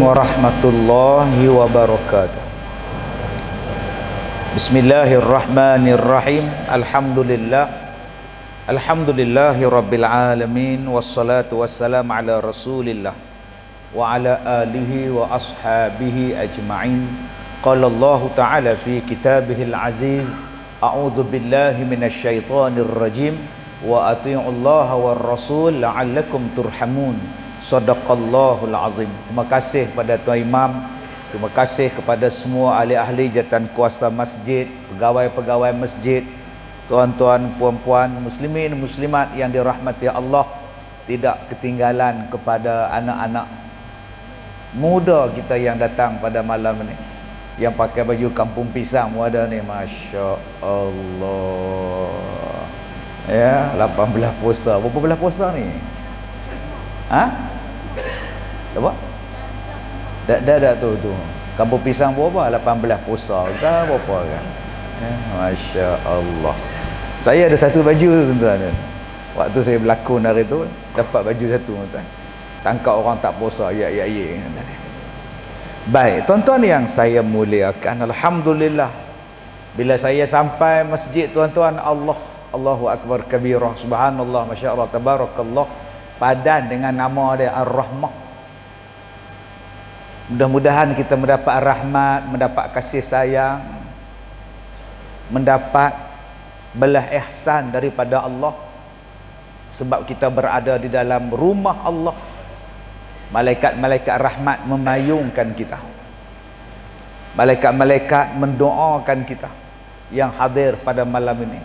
warahmatullahi wabarakatuh. Bismillahirrahmanirrahim. Alhamdulillahi rabbil alamin. Wassalatu wassalamu ala rasulillah wa ala alihi wa ashabihi ajma'in. Qala Allah ta'ala fi kitabihil aziz, a'udzu billahi minasyaitonir rajim, wa ati'u Allah war rasul la'allakum turhamun. Sadaqallahul azim. Terima kasih kepada Tuan Imam, terima kasih kepada semua ahli-ahli jawatan kuasa masjid, pegawai-pegawai masjid, tuan-tuan, puan-puan, muslimin, muslimat yang dirahmati Allah. Tidak ketinggalan kepada anak-anak muda kita yang datang pada malam ini, yang pakai baju kampung pisang ada ni, Masya Allah. Ya, 18 puasa. Berapa belah puasa ni? Ha? Apa? Dah tu. Kampung pisang berapa? 18 puasa ke berapa kan? Masya Allah. Saya ada satu baju tu tuan-tuan. Waktu saya berlakon hari tu, dapat baju satu tuan. Tangkap orang tak puasa, ya. Baik, tuan-tuan yang saya muliakan, alhamdulillah, bila saya sampai masjid tuan-tuan, Allahu akbar kabirah, subhanallah, masya Allah, tabarakallah, padan dengan nama dia Ar-Rahmah. Mudah-mudahan kita mendapat rahmat, mendapat kasih sayang, mendapat belah ihsan daripada Allah, sebab kita berada di dalam rumah Allah. Malaikat-malaikat rahmat memayungkan kita, malaikat-malaikat mendoakan kita yang hadir pada malam ini.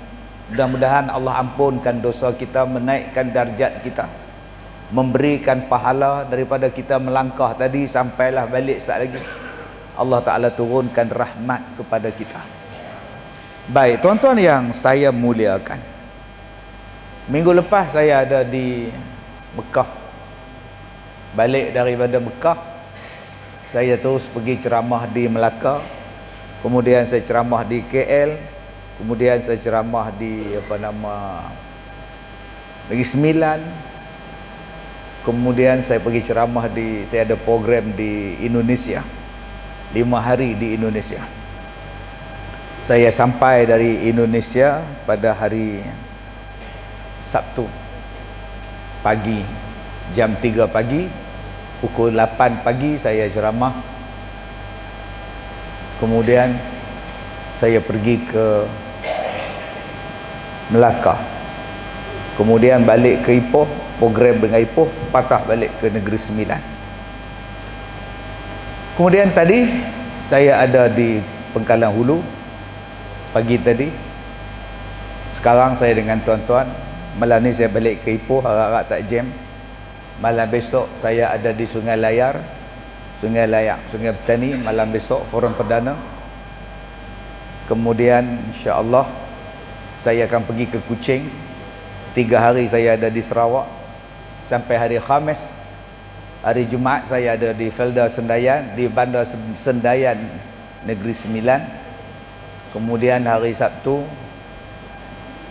Mudah-mudahan Allah ampunkan dosa kita, menaikkan darjat kita, memberikan pahala daripada kita melangkah tadi sampailah balik saat lagi. Allah Ta'ala turunkan rahmat kepada kita. Baik, tuan-tuan yang saya muliakan, minggu lepas saya ada di Mekah. Balik daripada Mekah, saya terus pergi ceramah di Melaka, kemudian saya ceramah di KL, kemudian saya ceramah di Negeri Sembilan, kemudian saya pergi ceramah saya ada program di Indonesia, 5 hari di Indonesia. Saya sampai dari Indonesia pada hari Sabtu pagi, jam 3 pagi, pukul 8 pagi saya ceramah. Kemudian saya pergi ke Melaka, kemudian balik ke Ipoh, program dengan Ipoh, patah balik ke Negeri Sembilan. Kemudian tadi saya ada di Pengkalan Hulu pagi tadi. Sekarang saya dengan tuan-tuan, malam ni saya balik ke Ipoh, harap-harap tak jam. Malam besok saya ada di Sungai Layar, Sungai Petani. Malam besok forum perdana. Kemudian insya-Allah saya akan pergi ke Kuching. 3 hari saya ada di Sarawak sampai hari Khamis. Hari Jumaat saya ada di Felda Sendayan, di Bandar Sendayan Negeri Sembilan. Kemudian hari Sabtu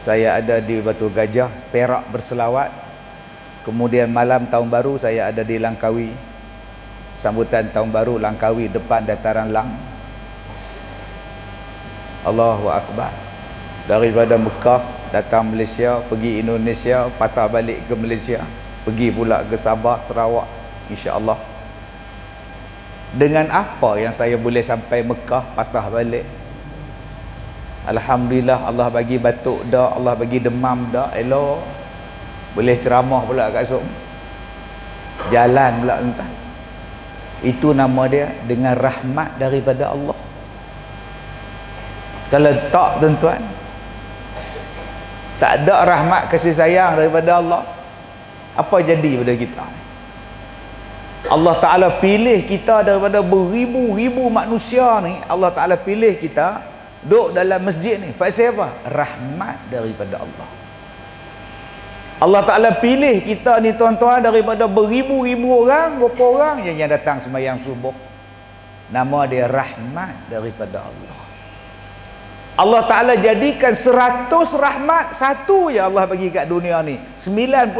saya ada di Batu Gajah, Perak berselawat. Kemudian malam tahun baru saya ada di Langkawi, sambutan tahun baru Langkawi depan dataran Lang. Allahu Akbar. Daripada Mekah datang Malaysia, pergi Indonesia, patah balik ke Malaysia, pergi pula ke Sabah, Sarawak, insya-Allah. Dengan apa yang saya boleh sampai Mekah patah balik? Alhamdulillah, Allah bagi batuk dak, Allah bagi demam dak, elok. Boleh ceramah pula kat sok. Jalan pula entah. Itu nama dia dengan rahmat daripada Allah. Kalau tak tuan-tuan, tak ada rahmat kasih sayang daripada Allah, apa jadi pada kita? Allah Ta'ala pilih kita daripada beribu-ribu manusia ni. Allah Ta'ala pilih kita duduk dalam masjid ni. Pasal apa? Rahmat daripada Allah. Allah Ta'ala pilih kita ni tuan-tuan daripada beribu-ribu orang. Berapa orang yang datang sembahyang subuh? Nama dia rahmat daripada Allah. Allah Ta'ala jadikan 100 rahmat, satu ya Allah bagi kat dunia ni. 99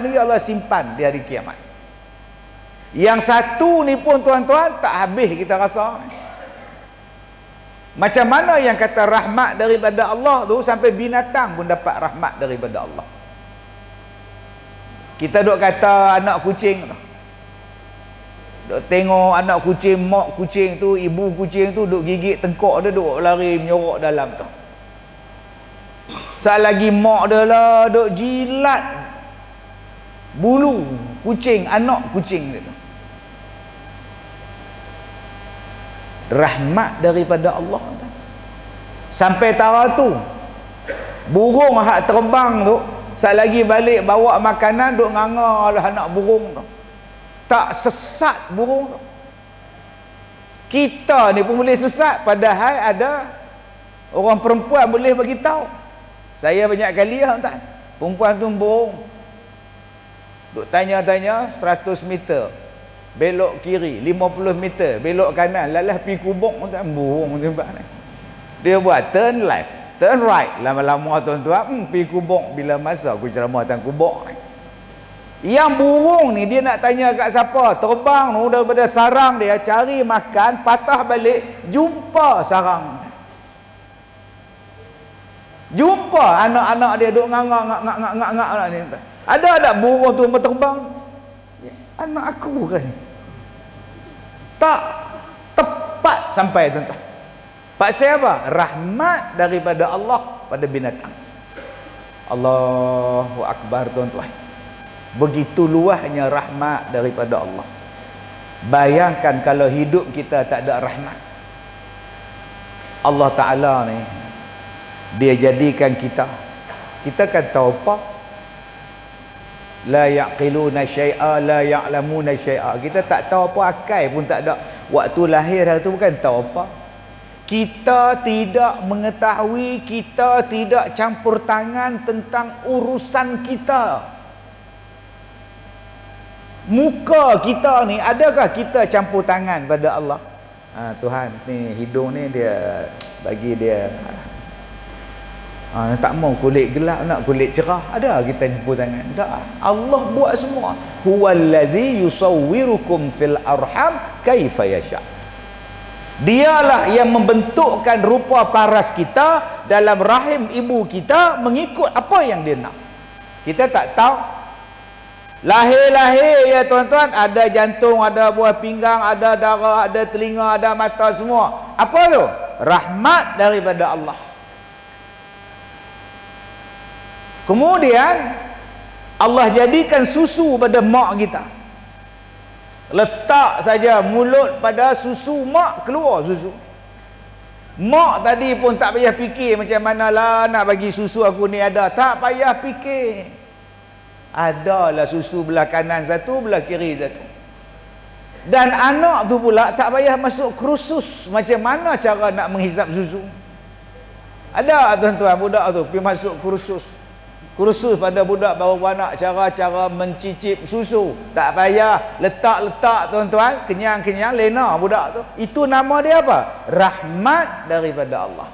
ni Allah simpan di hari kiamat. Yang satu ni pun tuan-tuan tak habis kita rasa. Macam mana yang kata rahmat daripada Allah tu, sampai binatang pun dapat rahmat daripada Allah. Kita duk kata anak kucing tu, duk tengok anak kucing, mak kucing tu, ibu kucing tu duk gigit tengkok dia, duk lari menyorok dalam tu. Saat lagi mak dia lah duk jilat bulu kucing, anak kucing dia tu. Rahmat daripada Allah. Sampai tara tu burung hak terbang tu, saat lagi balik bawa makanan, duk nganga lah anak burung tu. Tak sesat burung tu. Kita ni pun boleh sesat, padahal ada orang perempuan boleh bagi tahu. Saya banyak kali tuan, perempuan tu burung duk tanya-tanya 100 meter belok kiri, 50 meter belok kanan, lalah pi kubuk tuan, burung tembak ni. Dia buat turn left, turn right, lama-lama tuan-tuan pi kubuk. Bila masa aku ceramah tentang kubuk ni, yang burung ni dia nak tanya kat siapa, terbang tu daripada sarang dia, cari makan, patah balik, jumpa sarang, jumpa anak-anak dia duk ngak ni. Ada tak burung tu terbang? Anak aku kan. Tak tepat sampai tuan-tuan. Pasal apa? Rahmat daripada Allah pada binatang. Allahu Akbar tuan-tuan. Begitu luasnya rahmat daripada Allah. Bayangkan kalau hidup kita tak ada rahmat. Allah Ta'ala ni, dia jadikan kita kan tahu apa? La yaqiluna syai'a, la ya'lamuna syai'a. Kita tak tahu apa, akal pun tak ada. Waktu lahir tu bukan tahu apa. Kita tidak mengetahui, kita tidak campur tangan tentang urusan kita. Muka kita ni, adakah kita campur tangan pada Allah? Tuhan ni hidung ni dia bagi dia tak mau kulit gelap, nak kulit cerah, ada kita campur tangan? Tak. Allah buat semua. Huwallazi yusawwirukum fil arham kaifa yasha. Dialah yang membentukkan rupa paras kita dalam rahim ibu kita mengikut apa yang dia nak. Kita tak tahu. Lahir-lahir ya tuan-tuan, ada jantung, ada buah pinggang, ada darah, ada telinga, ada mata, semua. Apa tu? Rahmat daripada Allah. Kemudian Allah jadikan susu pada mak kita. Letak saja mulut pada susu mak, keluar susu. Mak tadi pun tak payah fikir macam manalah nak bagi susu aku ni ada. Tak payah fikir. Adalah susu belah kanan satu, belah kiri satu. Dan anak tu pula tak payah masuk kursus macam mana cara nak menghisap susu. Ada tuan-tuan budak tu pergi masuk kursus pada budak baru beranak, cara-cara mencicip susu. Tak payah letak-letak tuan-tuan, kenyang-kenyang lena budak tu. Itu nama dia apa? Rahmat daripada Allah.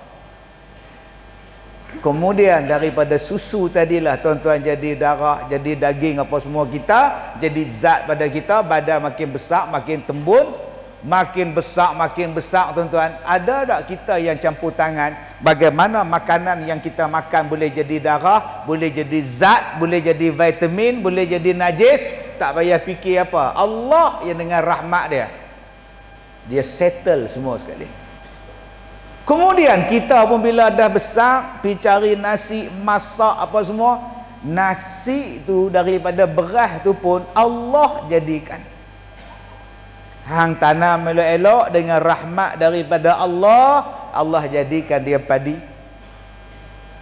Kemudian daripada susu tadilah tuan-tuan jadi darah, jadi daging apa semua kita, jadi zat pada kita, badan makin besar, makin tembun, makin besar tuan-tuan. Ada tak kita yang campur tangan bagaimana makanan yang kita makan boleh jadi darah, boleh jadi zat, boleh jadi vitamin, boleh jadi najis? Tak payah fikir apa. Allah yang dengan rahmat dia settle semua sekali. Kemudian kita pun bila dah besar pergi cari nasi, masak apa semua, nasi tu daripada beras tu pun Allah jadikan. Hang tanam elok-elok dengan rahmat daripada Allah, Allah jadikan dia padi.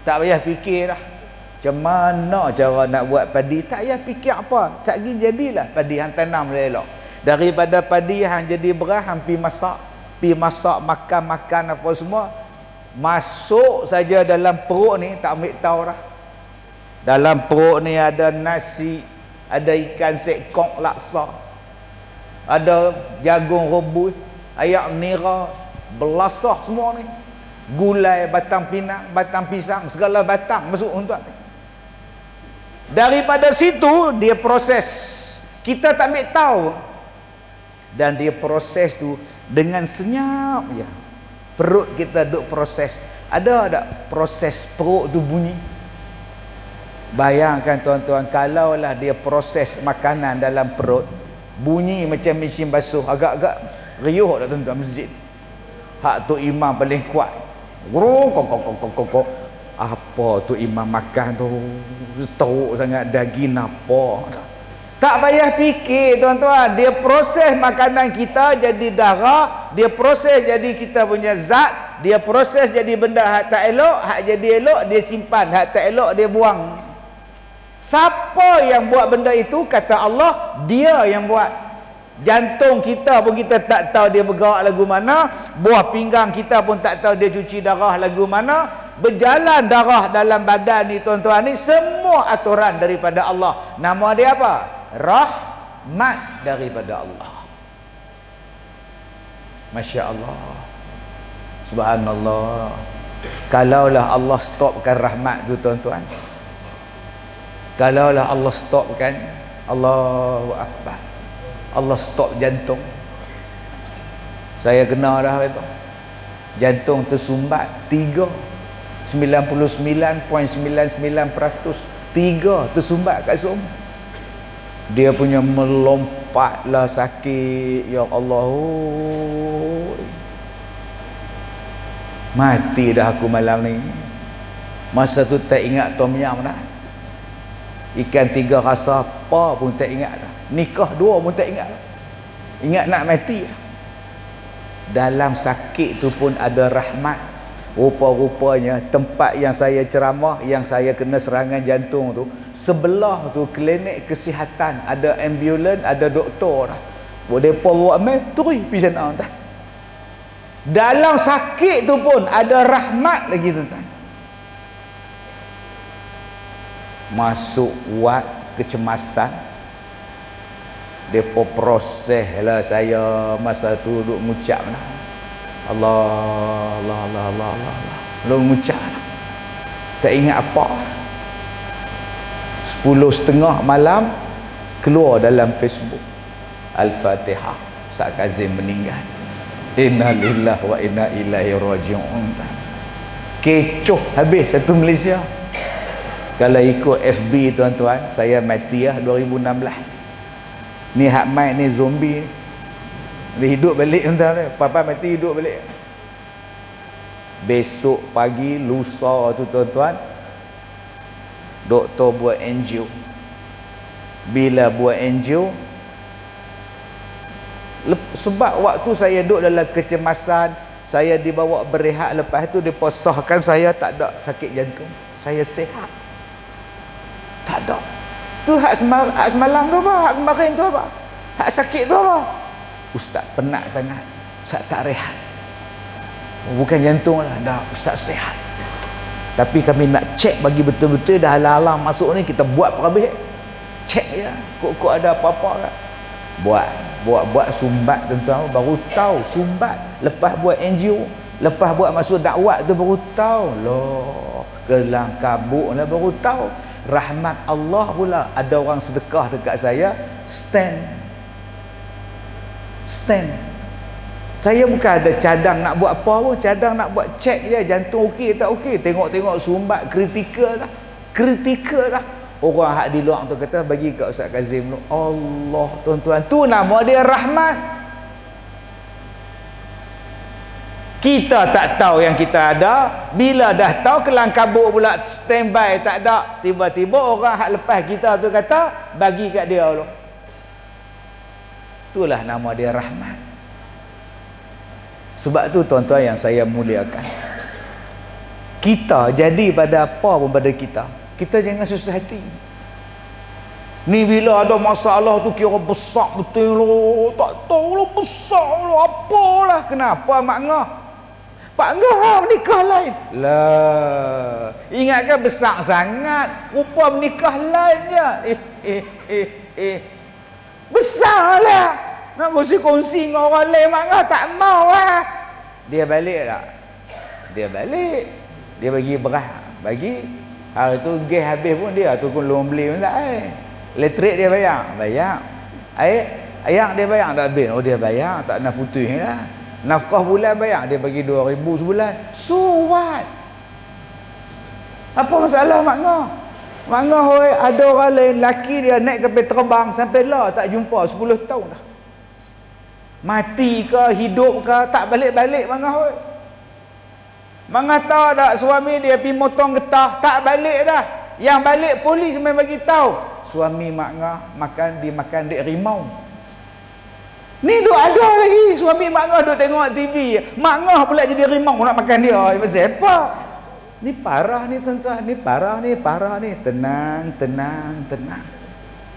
Tak payah fikir lah macam mana cara nak buat padi, tak payah fikir apa, sekejap jadilah padi. Hang tanam elok, daripada padi hang jadi beras, hang pi masak makan apa semua, masuk saja dalam perut ni tak ambil tahu dah. Dalam perut ni ada nasi, ada ikan sekok laksa, ada jagung rebus, ayam nira, belasah semua ni, gulai, batang pinang, batang pisang, segala batang masuk untuk ni. Daripada situ dia proses, kita tak ambil tahu. Dan dia proses tu dengan senyap je. Perut kita duk proses. Ada tak proses perut tu bunyi? Bayangkan tuan-tuan, kalaulah dia proses makanan dalam perut, bunyi macam mesin basuh, agak-agak riuh tak tuan-tuan masjid. Hak tu imam paling kuat. Kok. Apa tu imam makan tu? Teruk sangat daging apa? Tak payah fikir tuan-tuan, dia proses makanan kita jadi darah, dia proses jadi kita punya zat, dia proses jadi benda hak tak elok, hak jadi elok dia simpan, hak tak elok dia buang. Siapa yang buat benda itu? Kata Allah, dia yang buat. Jantung kita pun kita tak tahu dia bergerak lagu mana, buah pinggang kita pun tak tahu dia cuci darah lagu mana. Berjalan darah dalam badan ni tuan-tuan ni semua aturan daripada Allah. Nama dia apa? Rahmat daripada Allah. Masya Allah, subhanallah. Kalaulah Allah stopkan rahmat tu tuan-tuan, kalaulah Allah stopkan, Allahu Akbar, Allah stop jantung. Saya kena dah itu. Jantung tersumbat 99.99% 3 tersumbat kat semua. Dia punya melompatlah sakit, ya Allah. Mati dah aku malam ni. Masa tu tak ingat tom yam dah. Ikan 3 rasa apa pun tak ingat dah. Nikah 2 pun tak ingat dah. Ingat nak mati dah. Dalam sakit tu pun ada rahmat. Rupa-rupanya tempat yang saya ceramah, yang saya kena serangan jantung tu, sebelah tu klinik kesihatan, ada ambulan, ada doktor dah. Boleh buat mai tui pergi sana dah. Dalam sakit tu pun ada rahmat lagi tuan-tuan. Masuk wad kecemasan, depa proses lah saya masa tu duk ngucap lah. Allah lu ngucap lah. Tak ingat apa. 10:30 malam keluar dalam Facebook Al-Fatihah, Ustaz Kazim meninggal. Inna lillahi wa inna ilaihi raji'un. Kecoh habis satu Malaysia. Kalau ikut FB tuan-tuan, saya mati lah 2016. Ni hak main ni zombie ni. Dia hidup balik tuan-tuan. Papa mati hidup balik. Besok pagi lusa tu tuan-tuan, doktor buat angio. Bila buat angio, sebab waktu saya duduk dalam kecemasan, saya dibawa berehat. Lepas tu dia sahkan saya tak ada sakit jantung, saya sihat. Tak ada. Tu hak semalam tu apa? Hak kemarin tu apa? Hak sakit tu apa? Ustaz penat sangat, Ustaz tak rehat. Bukan jantung lah, dah Ustaz sihat. Tapi kami nak cek bagi betul-betul dah alam masuk ni, kita buat perhabis. Cek ya, kok ada apa-apa kan? Buat sumbat tuan-tuan, baru tahu sumbat. Lepas buat angio, lepas buat masuk dakwat tu baru tahu. Loh, kelang kabut lah baru tahu. Rahmat Allah pula, ada orang sedekah dekat saya, stand. Saya bukan ada cadang nak buat apa pun, cadang nak buat cek je jantung okey tak okey, tengok sumbat kritikal lah. Orang hak di luar tu kata bagi kat Ustaz Kazim tu. Allah tuan-tuan, tu nama dia rahmat. Kita tak tahu yang kita ada, bila dah tahu kelang kabut pula standby tak ada, tiba-tiba orang hak lepas kita tu kata bagi kat dia dulu. Itulah nama dia rahmat. Sebab tu tuan-tuan yang saya muliakan, kita jadi pada apa pun pada kita jangan susah hati. Ni bila ada masalah tu kira besar betul lo, tak tahu lo besar lo apalah. Kenapa mak ngah? Pak ngah menikah lain. Lah, ingatkan besar sangat, rupa menikah lainnya. Besar lah. Nak kongsi-kongsi dengan orang lain, mak ngah tak mau lah. Dia balik tak? Dia balik. Dia bagi beras, bagi. Hari tu gas habis pun dia tu pun belum beli pun tak. Elektrik dia bayar. Air Ayang dia bayar tak bil. Oh dia bayar, tak nak putih lah. Nafkah bulan bayar, dia bagi 2,000 sebulan. So what? Apa masalah mak ngah? Mak ngah hoi, ada orang lain laki dia naik kapal terbang sampai lah tak jumpa 10 tahun dah. Mati ke hidup ke tak balik-balik mak ngah hoi. Mak ngah tahu tak suami dia pergi motong getah tak balik dah. Yang balik polis main bagi tahu suami mak ngah makan dek rimau. Ni duk ada lagi suami mak ngah duk tengok TV. Mak ngah pula jadi rimau nak makan dia. Pasal apa? Ni parah ni tuan-tuan, ni parah ni. Tenang.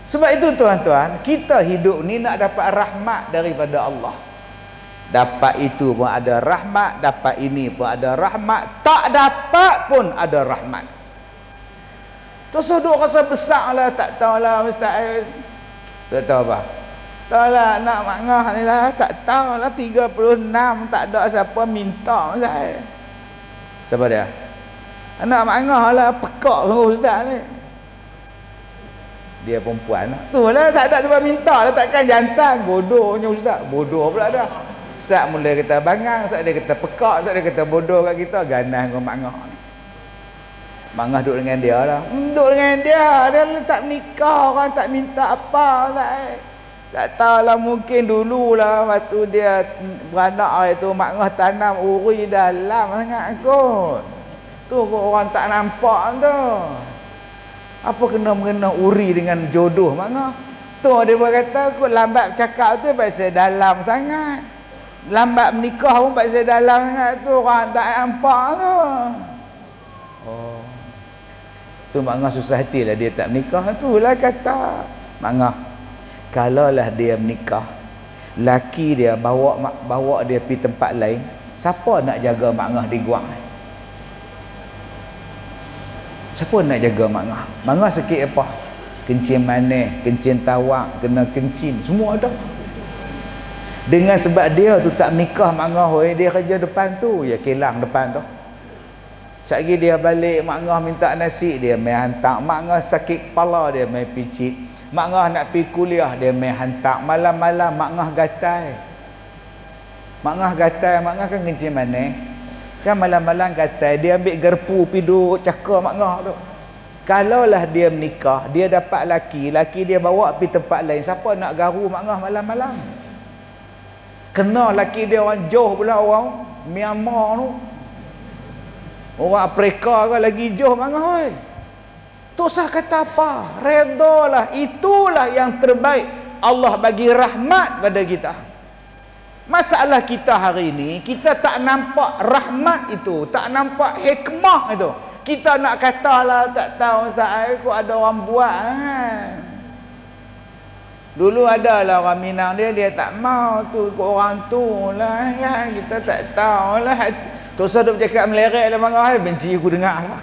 Sebab itu tuan-tuan, kita hidup ni nak dapat rahmat daripada Allah. Dapat itu pun ada rahmat, dapat ini pun ada rahmat, tak dapat pun ada rahmat. Terus duk rasa besar lah, tak tahulah ustaz. Tak tahu apa. Taklah nak mak ngah ni lah, tak tahulah 36 tak ada siapa minta ustaz. Siapa dia? Anak mak ngah lah, pekak sama ustaz ni. Dia perempuan lah. Tu lah tak ada siapa minta lah, takkan jantan. Bodohnya ustaz. Bodoh pula dah. Ustaz mula kata bangang, ustaz dia kata pekak, ustaz dia kata bodoh kat kita. Ganas dengan mak ngah ni. Mak ngah duduk dengan dia lah. Duduk dengan dia. Dia tak menikah, orang tak minta apa ustaz. Tak tahulah, mungkin dululah waktu dia beranak itu mak ngah tanam uri dalam sangat kot. Tu orang tak nampak tu. Apa kena-mengena uri dengan jodoh mak ngah? Tu dia berkata kot lambat cakap tu pasal dalam sangat. Lambat menikah pun pasal dalam sangat tu, orang tak nampak tu. Oh. Tu mak ngah susah hatilah dia tak menikah. Itulah kata mak ngah, kalaulah dia menikah, laki dia bawa dia pergi tempat lain, siapa nak jaga mak ngah di guang? Siapa nak jaga mak ngah? Mak ngah sakit apa? Kencing manis, kencing tawak, kena kencing, semua ada. Dengan sebab dia tu tak menikah mak ngah, dia kerja depan tu, ya kilang depan tu. Sekali dia balik, mak ngah minta nasi, dia main hantar. Mak ngah sakit kepala, dia main picit. Mak ngah nak pergi kuliah, dia main hantar. Malam-malam mak ngah gatai. Mak ngah kan kencing manis. Kan malam-malam gatai, dia ambil gerpu pergi duduk cakar mak ngah tu. Kalaulah dia menikah, dia dapat laki dia bawa pergi tempat lain, siapa nak garu mak ngah malam-malam? Kena laki dia orang jauh pula, orang Myanmar tu. Orang Afrika ke lagi jauh mak ngah oi. Tu sah kata apa? Redalah, itulah yang terbaik. Allah bagi rahmat pada kita. Masalah kita hari ini, kita tak nampak rahmat itu, tak nampak hikmah itu. Kita nak katalah tak tahu ustaz, kok ada orang buat kan. Dulu adalah orang Minang dia tak mau tu ikut orang tu lah kan. Kita tak tahulah. Terus duk cakap melerek lah marah, benci aku dengar lah.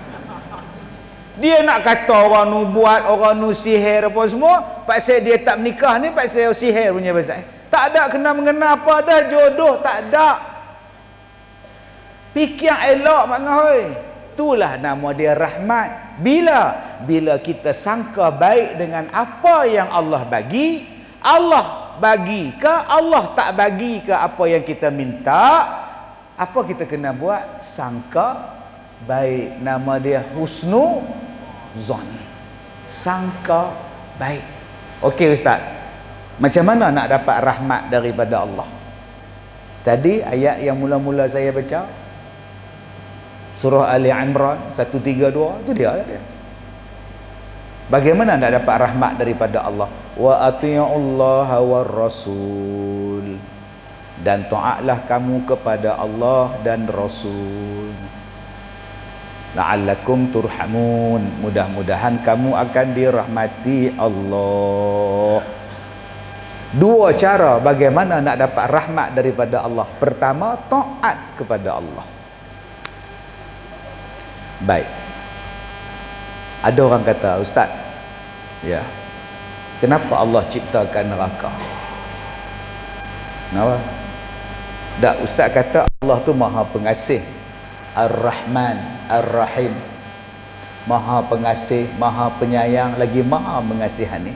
Dia nak kata orang nu buat, orang nu sihir apa semua, pasal dia tak menikah ni pasal sihir punya pasal. Tak ada kena-mengena apa dah, jodoh tak ada. Fikir elok mak ngah oi. Itulah nama dia rahmat. Bila kita sangka baik dengan apa yang Allah bagi, Allah bagi ke Allah tak bagi ke apa yang kita minta, apa kita kena buat? Sangka baik. Nama dia husnuzon. Sangka baik. Okey ustaz, macam mana nak dapat rahmat daripada Allah? Tadi ayat yang mula-mula saya baca, surah Ali Imran 132, itu dia. Bagaimana nak dapat rahmat daripada Allah? Wa ati'ullaha war rasul, dan taatlah kamu kepada Allah dan Rasul. La'allakum turhamun, mudah-mudahan kamu akan dirahmati Allah. Dua cara bagaimana nak dapat rahmat daripada Allah. Pertama, taat kepada Allah. Baik. Ada orang kata, ustaz, ya, kenapa Allah ciptakan neraka? Kenapa? Tak, ustaz kata Allah tu Maha Pengasih, Ar-Rahman, Ar-Rahim, Maha Pengasih, Maha Penyayang, lagi Maha Mengasihani.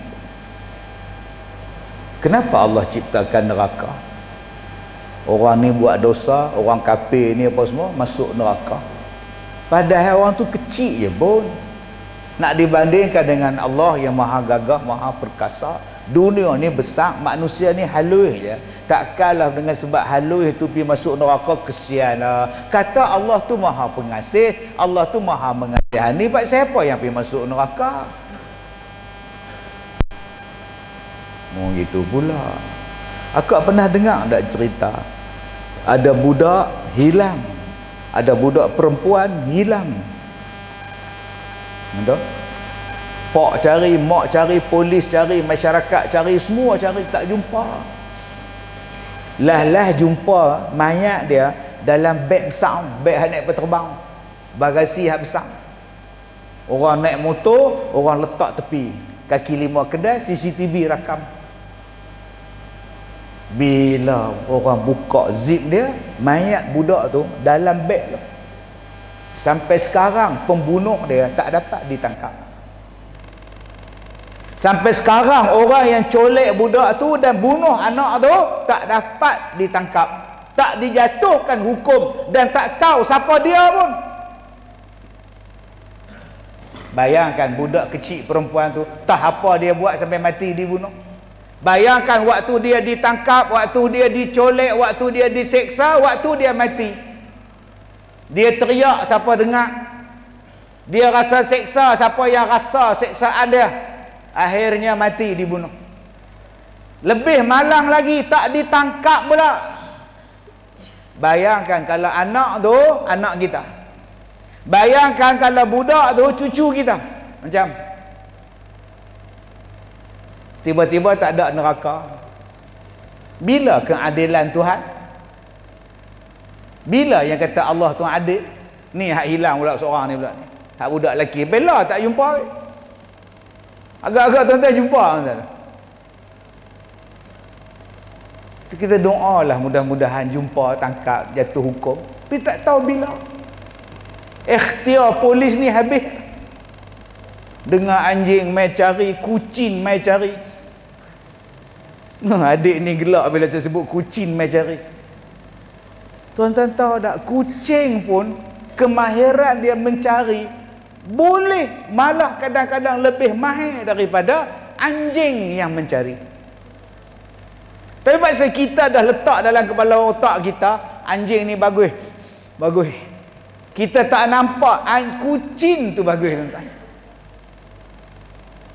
Kenapa Allah ciptakan neraka? Orang ni buat dosa, orang kafir ni apa semua masuk neraka. Padahal orang tu kecil je pun. Nak dibandingkan dengan Allah yang maha gagah, maha perkasa. Dunia ni besar, manusia ni halus je. Tak kalah dengan sebab halus tu pergi masuk neraka, kesian lah. Kata Allah tu maha pengasih, Allah tu maha mengasihani. Pak siapa yang pergi masuk neraka? Gitu pula. Akak pernah dengar tak cerita ada budak hilang, ada budak perempuan hilang. Ada pak cari, mak cari, polis cari, masyarakat cari, semua cari, tak jumpa. Lah jumpa mayat dia dalam beg besar, beg naik terbang, bagasi hak besar. Orang naik motor, orang letak tepi, kaki 5 kedai, CCTV rakam. Bila orang buka zip dia, mayat budak tu dalam beg tu. Sampai sekarang pembunuh dia tak dapat ditangkap. Sampai sekarang orang yang colek budak tu dan bunuh anak tu tak dapat ditangkap, tak dijatuhkan hukum dan tak tahu siapa dia pun. Bayangkan budak kecil perempuan tu, tak apa dia buat sampai mati dibunuh. Bayangkan waktu dia ditangkap, waktu dia dicolek, waktu dia diseksa, waktu dia mati. Dia teriak, siapa dengar? Dia rasa seksa, siapa yang rasa seksaan dia? Akhirnya mati, dibunuh. Lebih malang lagi, tak ditangkap pula. Bayangkan kalau anak tu anak kita. Bayangkan kalau budak tu cucu kita. Macam tiba-tiba tak ada neraka. Bila keadilan Tuhan? Bila yang kata Allah Tuhan adil? Ni hak hilang pula seorang ni pula ni. Hak budak lelaki bela tak jumpa. Agak-agak tuan-tuan jumpa tuan-tuan. Kita doalah mudah-mudahan jumpa, tangkap, jatuh hukum. Tapi tak tahu bila. Ikhtiar polis ni habis. Dengar anjing mai cari, kucing mai cari. Adik ni gelak bila saya sebut kucing mai cari. Tuan-tuan tahu tak, kucing pun kemahiran dia mencari boleh malah kadang-kadang lebih mahir daripada anjing yang mencari. Tapi pasal kita dah letak dalam kepala otak kita anjing ni bagus, bagus. Kita tak nampak kucing tu bagus, tuan-tuan.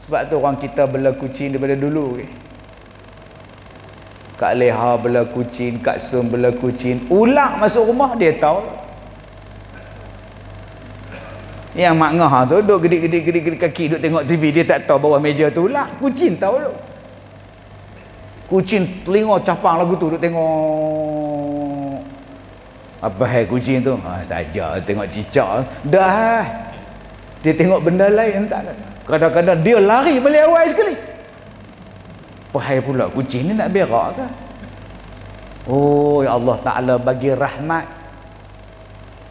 Sebab tu orang kita bela kucing daripada dulu. Kak Leha bela kucing, Kak Sum bela kucing. Ular masuk rumah dia tahu. Yang Mak Ngah tu duduk gedik kaki, duduk tengok TV, dia tak tahu bawah meja tu ular. Kucing tahu tu. Kucing telinga capang lagu tu, duduk tengok. Apa hai kucing tu? Saja tengok cicak. Dah. Dia tengok benda lain tak ada. Kadang-kadang dia lari balik awal sekali. Wahai pula kucing ni nak berak ke? Oh, ya Allah Ta'ala bagi rahmat.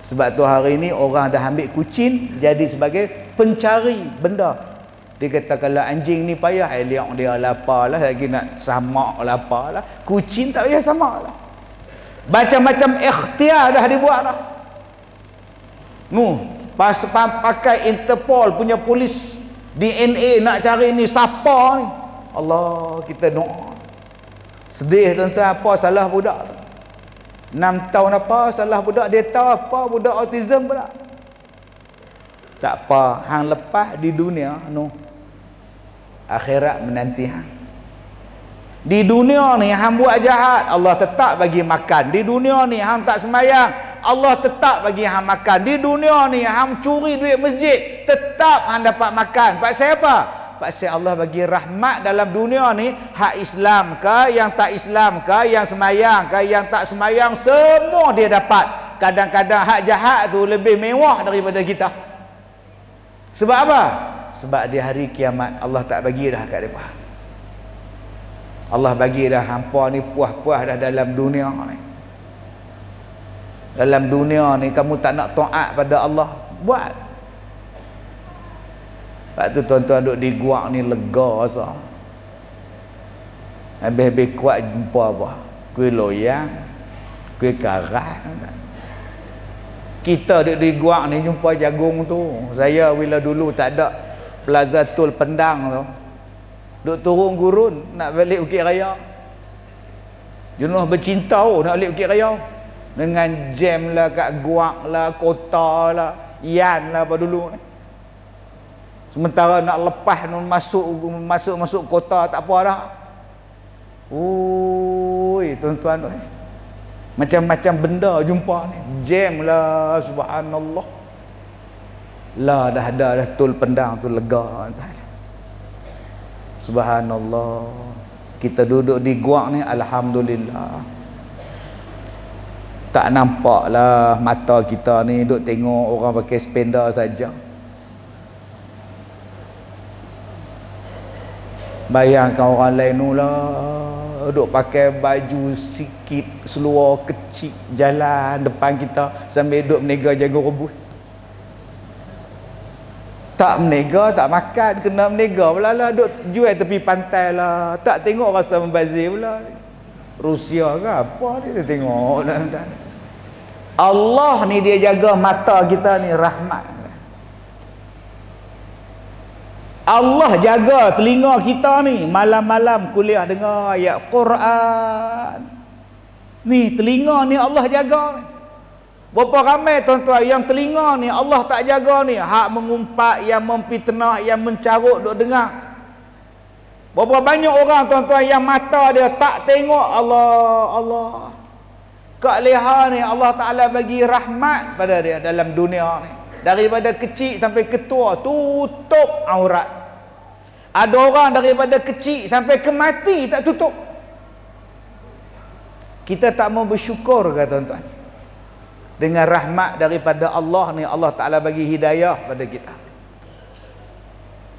Sebab tu hari ni orang dah ambil kucing jadi sebagai pencari benda. Dia kata kalau anjing ni payah, liak dia lapar lah, lagi nak samak lapar lah. Kucing tak payah samak lah. Macam-macam ikhtiar dah dibuat lah. Pakai Interpol punya polis DNA nak cari ni siapa ni. Allah, kita doa. Sedih tuan-tuan, apa salah budak 6 tahun apa salah budak, dia tahu apa budak autism pula. Tak apa, hang lepas di dunia akhirat menanti hang. Di dunia ni hang buat jahat, Allah tetap bagi makan. Di dunia ni hang tak sembahyang, Allah tetap bagi hang makan. Di dunia ni hang curi duit masjid, tetap hang dapat makan. Pasal apa? Pasal Allah bagi rahmat dalam dunia ni. Hak Islam ke, yang tak Islam ke, yang semayang ke, yang tak semayang, semua dia dapat. Kadang-kadang hak jahat tu lebih mewah daripada kita. Sebab apa? Sebab di hari kiamat Allah tak bagi dah kat mereka. Allah bagi dah hampa ni puas-puas dah dalam dunia ni. Dalam dunia ni kamu tak nak taat pada Allah, buat. Sebab tu tuan-tuan duduk di guak ni lega sah. Habis-habis kuat jumpa apa? Kuih loyang, kuih karat. Kita duduk di Guang ni jumpa jagung tu. Saya bila dulu tak ada Plaza Tol Pendang tu, duk turun gurun nak balik Bukit Raya. Jenuh bercinta nak balik Bukit Raya. Dengan jam lah kat Guang lah, Kota lah, Yan lah apa dulu ni. Sementara nak lepas masuk kota tak apa dah. Ui, tuan-tuan, macam-macam benda jumpa ni. Jam lah, subhanallah. Lah dah Tol Pendang tu lega. Subhanallah. Kita duduk di Guang ni, alhamdulillah. Tak nampak lah mata kita ni duk tengok orang pakai sepeda saja. Bayangkan orang lain tu lah duk pakai baju sikit, seluar kecil, jalan depan kita sambil duk menega jagung rebus. Tak menega, tak makan, kena menega pula lah, duk jual tepi pantai lah. Tak tengok rasa membazir pula. Rusia ke apa dia tengok lah. Allah ni dia jaga mata kita ni, rahmat. Allah jaga telinga kita ni, malam-malam kuliah dengar ayat Quran. Ni telinga ni Allah jaga ni. Berapa ramai tuan-tuan yang telinga ni Allah tak jaga ni, hak mengumpat, yang memfitnah, yang mencarut duk dengar. Berapa banyak orang tuan-tuan yang mata dia tak tengok Allah. Kak Leha ni Allah Ta'ala bagi rahmat pada dia dalam dunia ni. Daripada kecil sampai ketua tutup aurat. Ada orang daripada kecil sampai ke mati tak tutup. Kita tak mau bersyukur ke tuan-tuan? Dengan rahmat daripada Allah ni, Allah Ta'ala bagi hidayah pada kita.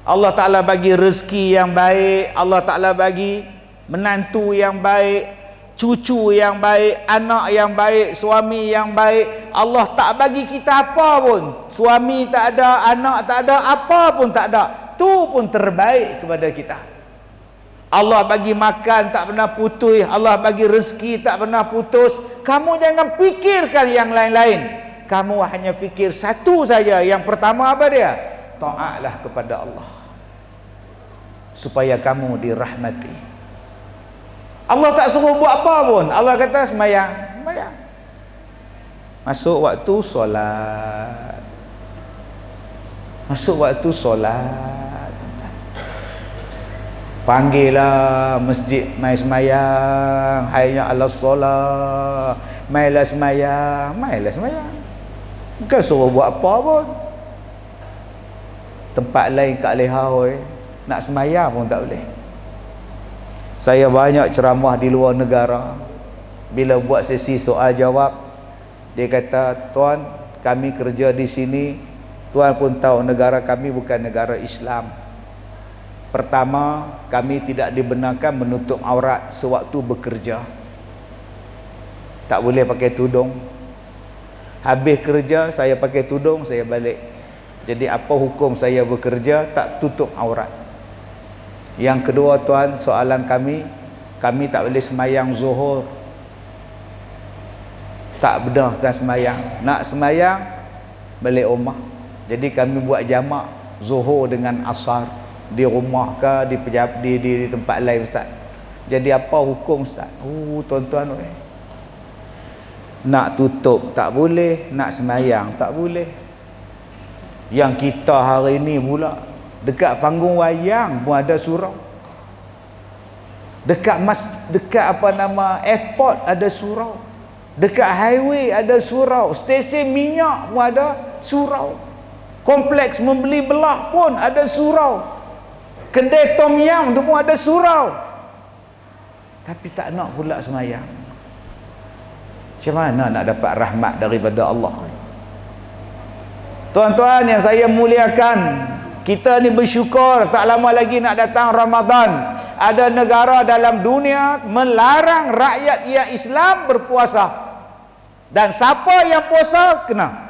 Allah Ta'ala bagi rezeki yang baik, Allah Ta'ala bagi menantu yang baik, cucu yang baik, anak yang baik, suami yang baik. Allah tak bagi kita apa pun. Suami tak ada, anak tak ada, apa pun tak ada. Tu pun terbaik kepada kita. Allah bagi makan tak pernah putus, Allah bagi rezeki tak pernah putus. Kamu jangan fikirkan yang lain-lain. Kamu hanya fikir satu saja. Yang pertama apa dia? Taatlah kepada Allah, supaya kamu dirahmati. Allah tak suruh buat apa pun. Allah kata semayang. Masuk waktu solat. Panggillah masjid, mai semayang. Hayya ala solat. Mailah semayang. Bukan suruh buat apa pun. Tempat lain kat Leha nak semayang pun tak boleh. Saya banyak ceramah di luar negara. Bila buat sesi soal jawab, dia kata, tuan, kami kerja di sini. Tuan pun tahu negara kami bukan negara Islam. Pertama, kami tidak dibenarkan menutup aurat sewaktu bekerja. Tak boleh pakai tudung. Habis kerja, saya pakai tudung, saya balik. Jadi apa hukum saya bekerja tak tutup aurat? Yang kedua tuan, soalan kami tak boleh semayang zuhur. Tak benarkan semayang. Nak semayang, balik rumah. Jadi kami buat jamak zuhur dengan asar. Di rumah ke, di tempat lain ustaz. Jadi apa hukum ustaz? Tuan-tuan, nak tutup tak boleh, nak semayang tak boleh. Yang kita hari ni pula, dekat panggung wayang pun ada surau. Dekat airport ada surau. Dekat highway ada surau. Stesen minyak pun ada surau. Kompleks membeli belah pun ada surau. Kedai tom yam tu pun ada surau. Tapi tak nak pula semayang. Macam mana nak dapat rahmat daripada Allah? Tuan-tuan yang saya muliakan, kita ni bersyukur tak lama lagi nak datang Ramadan. Ada negara dalam dunia melarang rakyat yang Islam berpuasa. Dan siapa yang puasa kena.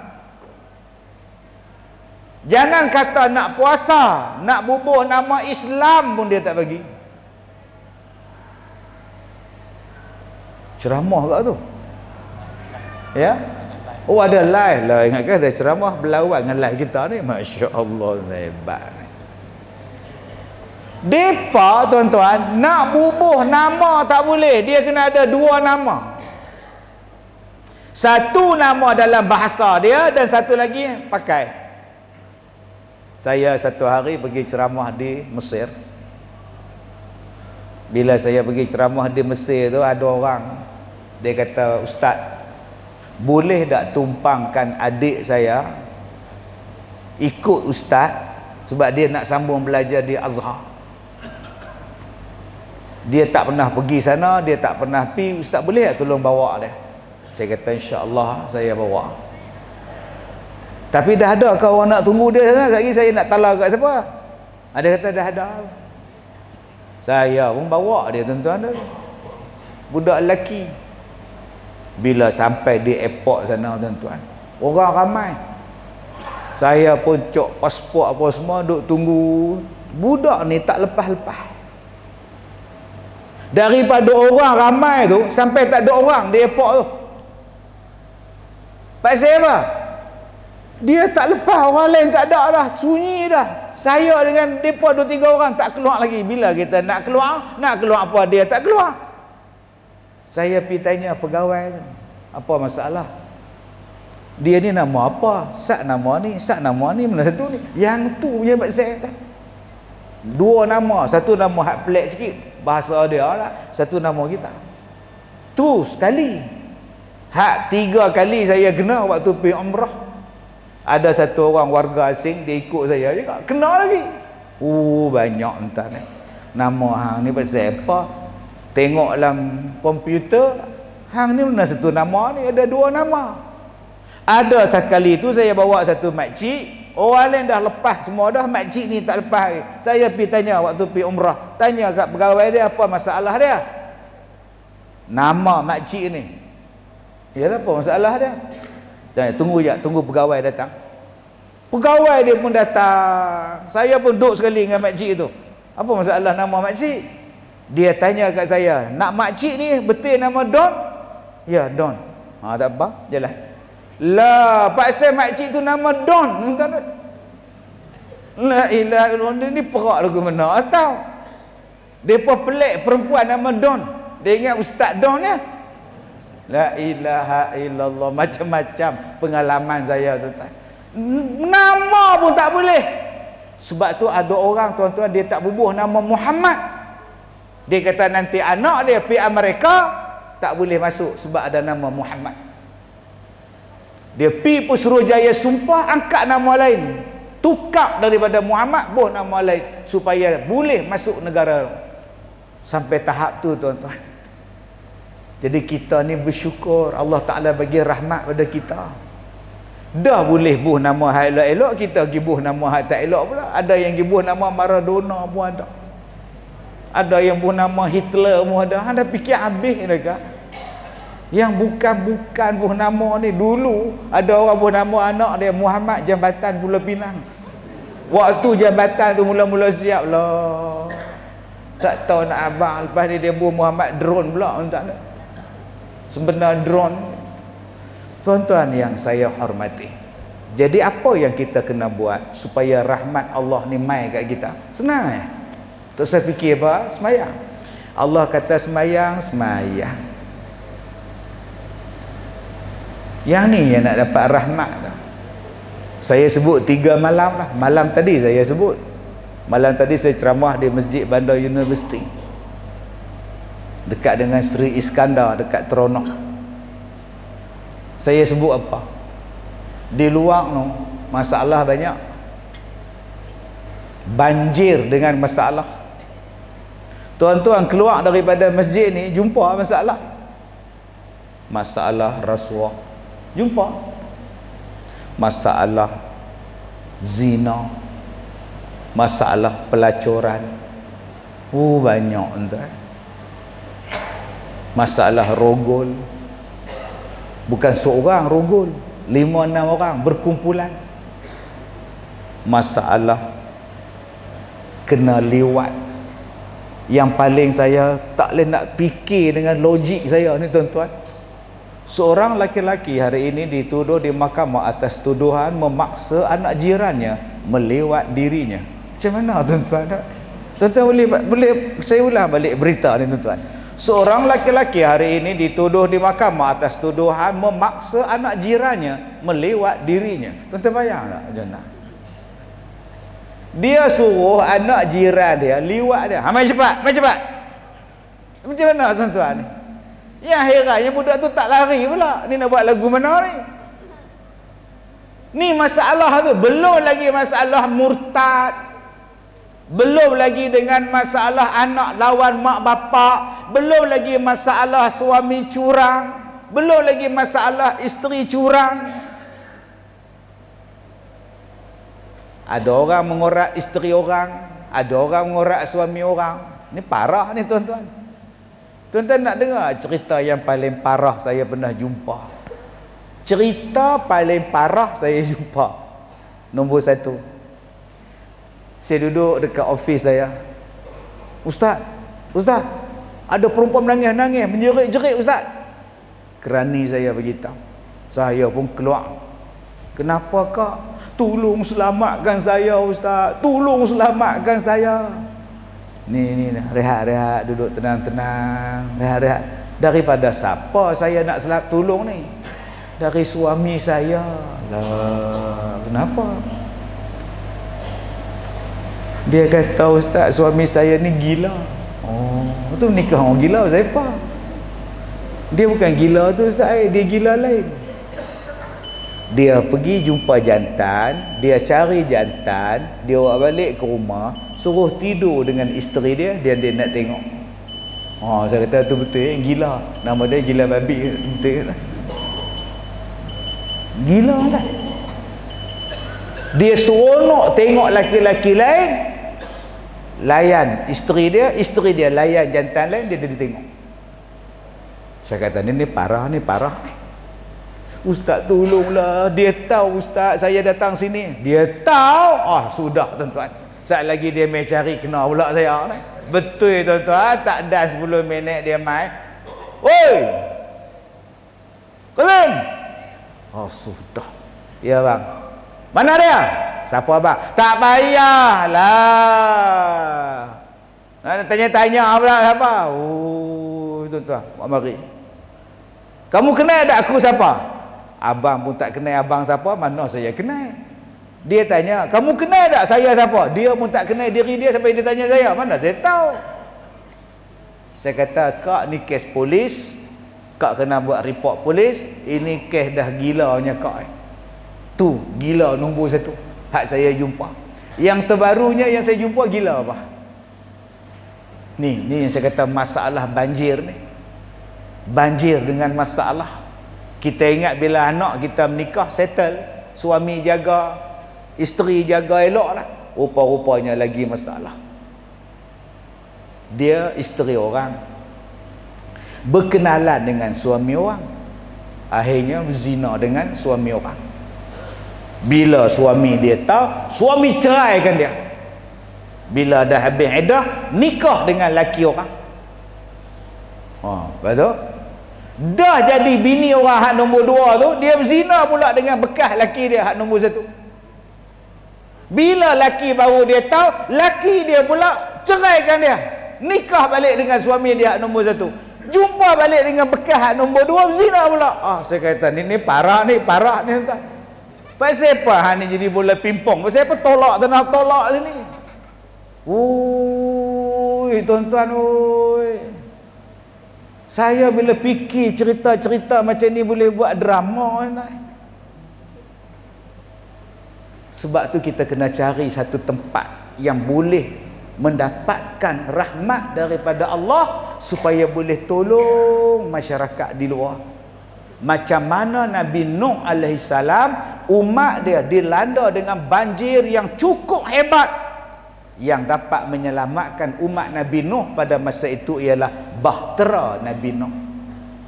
Jangan kata nak puasa, nak bubuh nama Islam pun dia tak bagi. Ceramah kat tu. Ya. Oh ada live lah. Ingatkan ada ceramah berlawan dengan live kita ni. Masya Allah, hebat. Depa tuan-tuan nak bubuh nama tak boleh, dia kena ada dua nama. Satu nama dalam bahasa dia dan satu lagi pakai. Saya satu hari pergi ceramah di Mesir. Bila saya pergi ceramah di Mesir tu, ada orang dia kata, "Ustaz, boleh tak tumpangkan adik saya ikut ustaz sebab dia nak sambung belajar di Azhar. Dia tak pernah pergi sana, dia tak pernah pergi, ustaz boleh tak tolong bawa dia?" Saya kata, "InsyaAllah saya bawa." Tapi dah ada ke orang nak tunggu dia sana? Sekali saya nak tala kat siapa? Ada kata dah ada. Saya pun bawa dia tuan-tuan, budak lelaki. Bila sampai di airport sana tuan-tuan, orang ramai. Saya pun cok pasport apa semua, duk tunggu. Budak ni tak lepas-lepas. Daripada orang ramai tu sampai tak ada orang di airport tu. Pasal apa? Dia tak lepas, orang lain tak ada dah, sunyi dah. Saya dengan depa 2-3 orang tak keluar lagi. Bila kita nak keluar apa, dia tak keluar. Saya pergi tanya pegawai tu, apa masalah? Dia ni nama apa? Sat nama ni, mana satu ni? Yang tu punya pasal dah. Dua nama, satu nama hak pelik sikit, bahasa dia lah, satu nama kita. Tu sekali. Hak 3 kali saya kena waktu pergi umrah. Ada satu orang warga asing, dia ikut saya juga, kena lagi. Banyak entah ni. Nama hang ni pasal apa? Tengok dalam komputer, hang ni mana satu nama ni, ada 2 nama. Ada sekali tu saya bawa satu makcik, orang lain dah lepas semua dah, makcik ni tak lepas lagi. Saya pergi tanya waktu pergi umrah, tanya kat pegawai dia apa masalah dia. Nama makcik ni, yalah apa masalah dia? Tunggu je, tunggu pegawai datang. Pegawai dia pun datang. Saya pun duduk sekali dengan makcik tu. Apa masalah nama makcik? Dia tanya kat saya, "Nak makcik ni betul nama Don?" "Ya, Don." Tak apa, jalan. Lah, pasal makcik tu nama Don. La ilaha illallah, ni perak lagu mana tahu. Depa pelik perempuan nama Don. Dia ingat Ustaz Don ya. La ilaha illallah, macam-macam pengalaman saya tu. Nama pun tak boleh. Sebab tu ada orang tuan-tuan, dia tak bubuh nama Muhammad. Dia kata nanti anak dia pergi Amerika tak boleh masuk sebab ada nama Muhammad. Dia pergi Putrajaya sumpah angkat nama lain, tukar daripada Muhammad buh nama lain supaya boleh masuk negara. Sampai tahap tu tuan-tuan. Jadi kita ni bersyukur Allah Ta'ala bagi rahmat pada kita. Dah boleh buh nama hak elok-elok, kita pergi buh nama hak tak elok pula. Ada yang pergi buh nama Maradona pun ada. Ada yang buh nama Hitler pun ada. Anda fikir habis mereka. Yang bukan-bukan buh nama ni. Dulu ada orang buh nama anak dia Muhammad Jambatan Pulau Pinang. Waktu jambatan tu mula-mula siap lah. Tak tahu nak abang, lepas ni dia buh Muhammad Drone pula. Tak. Sebenar drone. Tuan-tuan yang saya hormati, jadi apa yang kita kena buat supaya rahmat Allah ni mai kat kita? Senang ya. Tak saya fikir apa? Semayang. Allah kata semayang, semayang. Yang ni yang nak dapat rahmat tu. Saya sebut 3 malam lah. Malam tadi saya sebut. Malam tadi saya ceramah di Masjid Bandar University, dekat dengan Sri Iskandar, dekat Teronok. Saya sebut apa? Di luar tu masalah banyak. Banjir dengan masalah. Tuan-tuan keluar daripada masjid ni jumpa masalah. Masalah rasuah, jumpa. Masalah zina, masalah pelacuran. Banyak entah. Masalah rogol, bukan seorang rogol, 5-6 orang berkumpulan. Masalah kena liwat, Yang paling saya tak boleh nak fikir dengan logik saya ni tuan-tuan, seorang laki-laki hari ini dituduh di mahkamah atas tuduhan memaksa anak jirannya melewat dirinya. Macam mana tuan-tuan? Tuan-tuan boleh saya ulang balik berita ni tuan-tuan. Seorang laki-laki hari ini dituduh di mahkamah atas tuduhan memaksa anak jirannya melewat dirinya. Tuan-tuan bayang tak macam mana? Dia suruh anak jiran dia liwat dia. Mai cepat, mai cepat. Macam mana tuan-tuan ni? Yang herannya budak tu tak lari pula. Ni nak buat lagu mana ni? Ni masalah tu. Belum lagi masalah murtad. Belum lagi dengan masalah anak lawan mak bapak. Belum lagi masalah suami curang. Belum lagi masalah isteri curang. Ada orang mengorak isteri orang, ada orang mengorak suami orang. Ni parah ni tuan-tuan. Tuan-tuan nak dengar cerita yang paling parah saya pernah jumpa? Cerita paling parah saya jumpa. Nombor 1. Saya duduk dekat office saya. Ustaz, ada perempuan menangis-nangis, menjerit-jerit ustaz. Kerani saya beritahu. Saya pun keluar. Kenapa kak? Tolong selamatkan saya ustaz. Tolong selamatkan saya. Ni rehat-rehat, duduk tenang-tenang, rehat-rehat. Daripada siapa saya nak tolong ni? Dari suami saya. Lah, kenapa? Dia kata ustaz, suami saya ni gila. Oh, tu nikah orang gila siapa? Dia bukan gila tu ustaz, dia gila lain. Dia pergi jumpa jantan, dia cari jantan, dia bawa balik ke rumah, suruh tidur dengan isteri dia nak tengok. Saya kata tu betul, gila. Nama dia gila babi, betul tak? Gila tak? Dia seronok tengok laki-laki lain layan isteri dia layan jantan lain, dia tengok. Saya kata ni parah, ni parah. Ustaz tolonglah, dia tahu ustaz saya datang sini. Dia tahu. Sudah tuan-tuan. Saat lagi dia mai cari kena pula saya ni. Betul tuan-tuan, tak ada 10 minit dia mai. Oi. Keling. Sudah. Ya bang. Mana dia? Siapa abang? Tak payahlah. Nak tanya-tanya pula siapa? Tuan-tuan, buat mari. Kamu kenal tak aku siapa? Abang pun tak kenal abang siapa, mana saya kenal. Dia tanya, kamu kenal tak saya siapa? Dia pun tak kenal diri dia sampai dia tanya saya, mana saya tahu. Saya kata, kak ni kes polis, kak kena buat report polis. Ini kes dah gilanya kak. Tu gila nombor 1 hak saya jumpa. Yang terbarunya yang saya jumpa gila apa? Ni yang saya kata masalah banjir ni. Banjir dengan masalah. Kita ingat bila anak kita menikah settle, suami jaga, isteri jaga elok lah. Rupa-rupanya lagi masalah. Dia isteri orang, berkenalan dengan suami orang, akhirnya berzina dengan suami orang. Bila suami dia tahu, suami ceraikan dia. Bila dah habis iddah, nikah dengan laki orang. Betul? Dah jadi bini orang hak nombor 2 tu, dia berzina pula dengan bekas laki dia hak nombor 1. Bila laki baru dia tahu, laki dia pula ceraikan dia, nikah balik dengan suami dia hak nombor 1. Jumpa balik dengan bekas hak nombor 2, berzina pula. Saya kata ni parah ni tuan. Pasal apa hak ni jadi bola pimpong? Pasal apa tolak sini? Tuan-tuan oi. Saya bila fikir cerita-cerita macam ni boleh buat drama. Sebab tu kita kena cari satu tempat yang boleh mendapatkan rahmat daripada Allah supaya boleh tolong masyarakat di luar. Macam mana Nabi Nuh AS, umat dia dilanda dengan banjir yang cukup hebat. Yang dapat menyelamatkan umat Nabi Nuh pada masa itu ialah bahtera Nabi Nuh.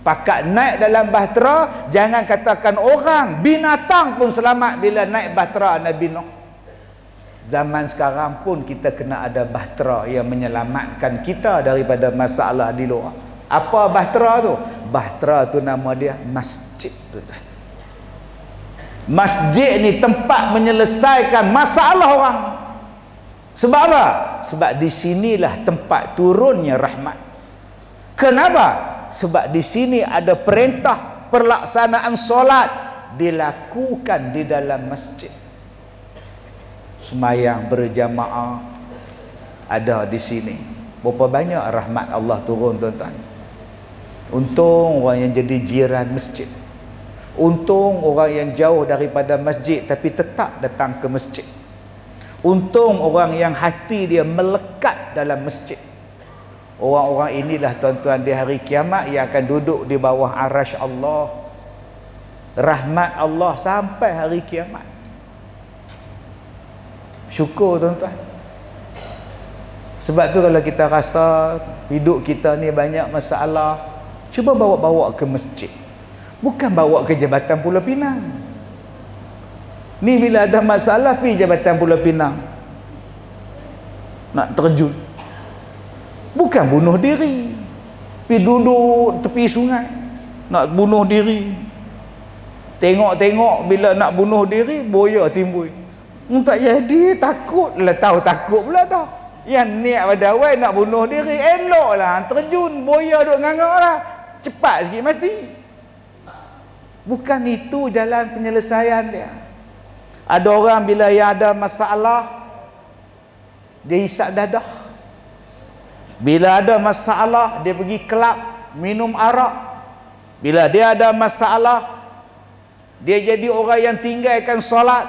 Pakat naik dalam bahtera, jangan katakan orang, binatang pun selamat bila naik bahtera Nabi Nuh. Zaman sekarang pun kita kena ada bahtera yang menyelamatkan kita daripada masalah di luar. Apa bahtera tu? Bahtera tu nama dia masjid. Masjid ni tempat menyelesaikan masalah orang. Sebab apa? Sebab di sinilah tempat turunnya rahmat. Kenapa? Sebab di sini ada perintah pelaksanaan solat dilakukan di dalam masjid. Semayang berjamaah ada di sini. Berapa banyak rahmat Allah turun, tuan-tuan. Untung orang yang jadi jiran masjid. Untung orang yang jauh daripada masjid tapi tetap datang ke masjid. Untung orang yang hati dia melekat dalam masjid. Orang-orang inilah, tuan-tuan, di hari kiamat yang akan duduk di bawah arasy Allah. Rahmat Allah sampai hari kiamat. Syukur, tuan-tuan. Sebab tu kalau kita rasa hidup kita ni banyak masalah, cuba bawa-bawa ke masjid. Bukan bawa ke Jabatan Pulau Pinang. Ni bila ada masalah pergi Jabatan Pulau Pinang. Nak terjun. Bukan bunuh diri. Pergi duduk tepi sungai. Nak bunuh diri. Tengok-tengok bila nak bunuh diri, boya timbul. Tak jadi, takut lah, tahu takut pula dah. Yang niat pada awal nak bunuh diri, elok lah, terjun, boya duk ngangak lah, cepat sikit mati. Bukan itu jalan penyelesaian dia. Ada orang bila yang ada masalah, dia hisap dadah. Bila ada masalah, dia pergi kelab, minum arak. Bila dia ada masalah, dia jadi orang yang tinggalkan solat.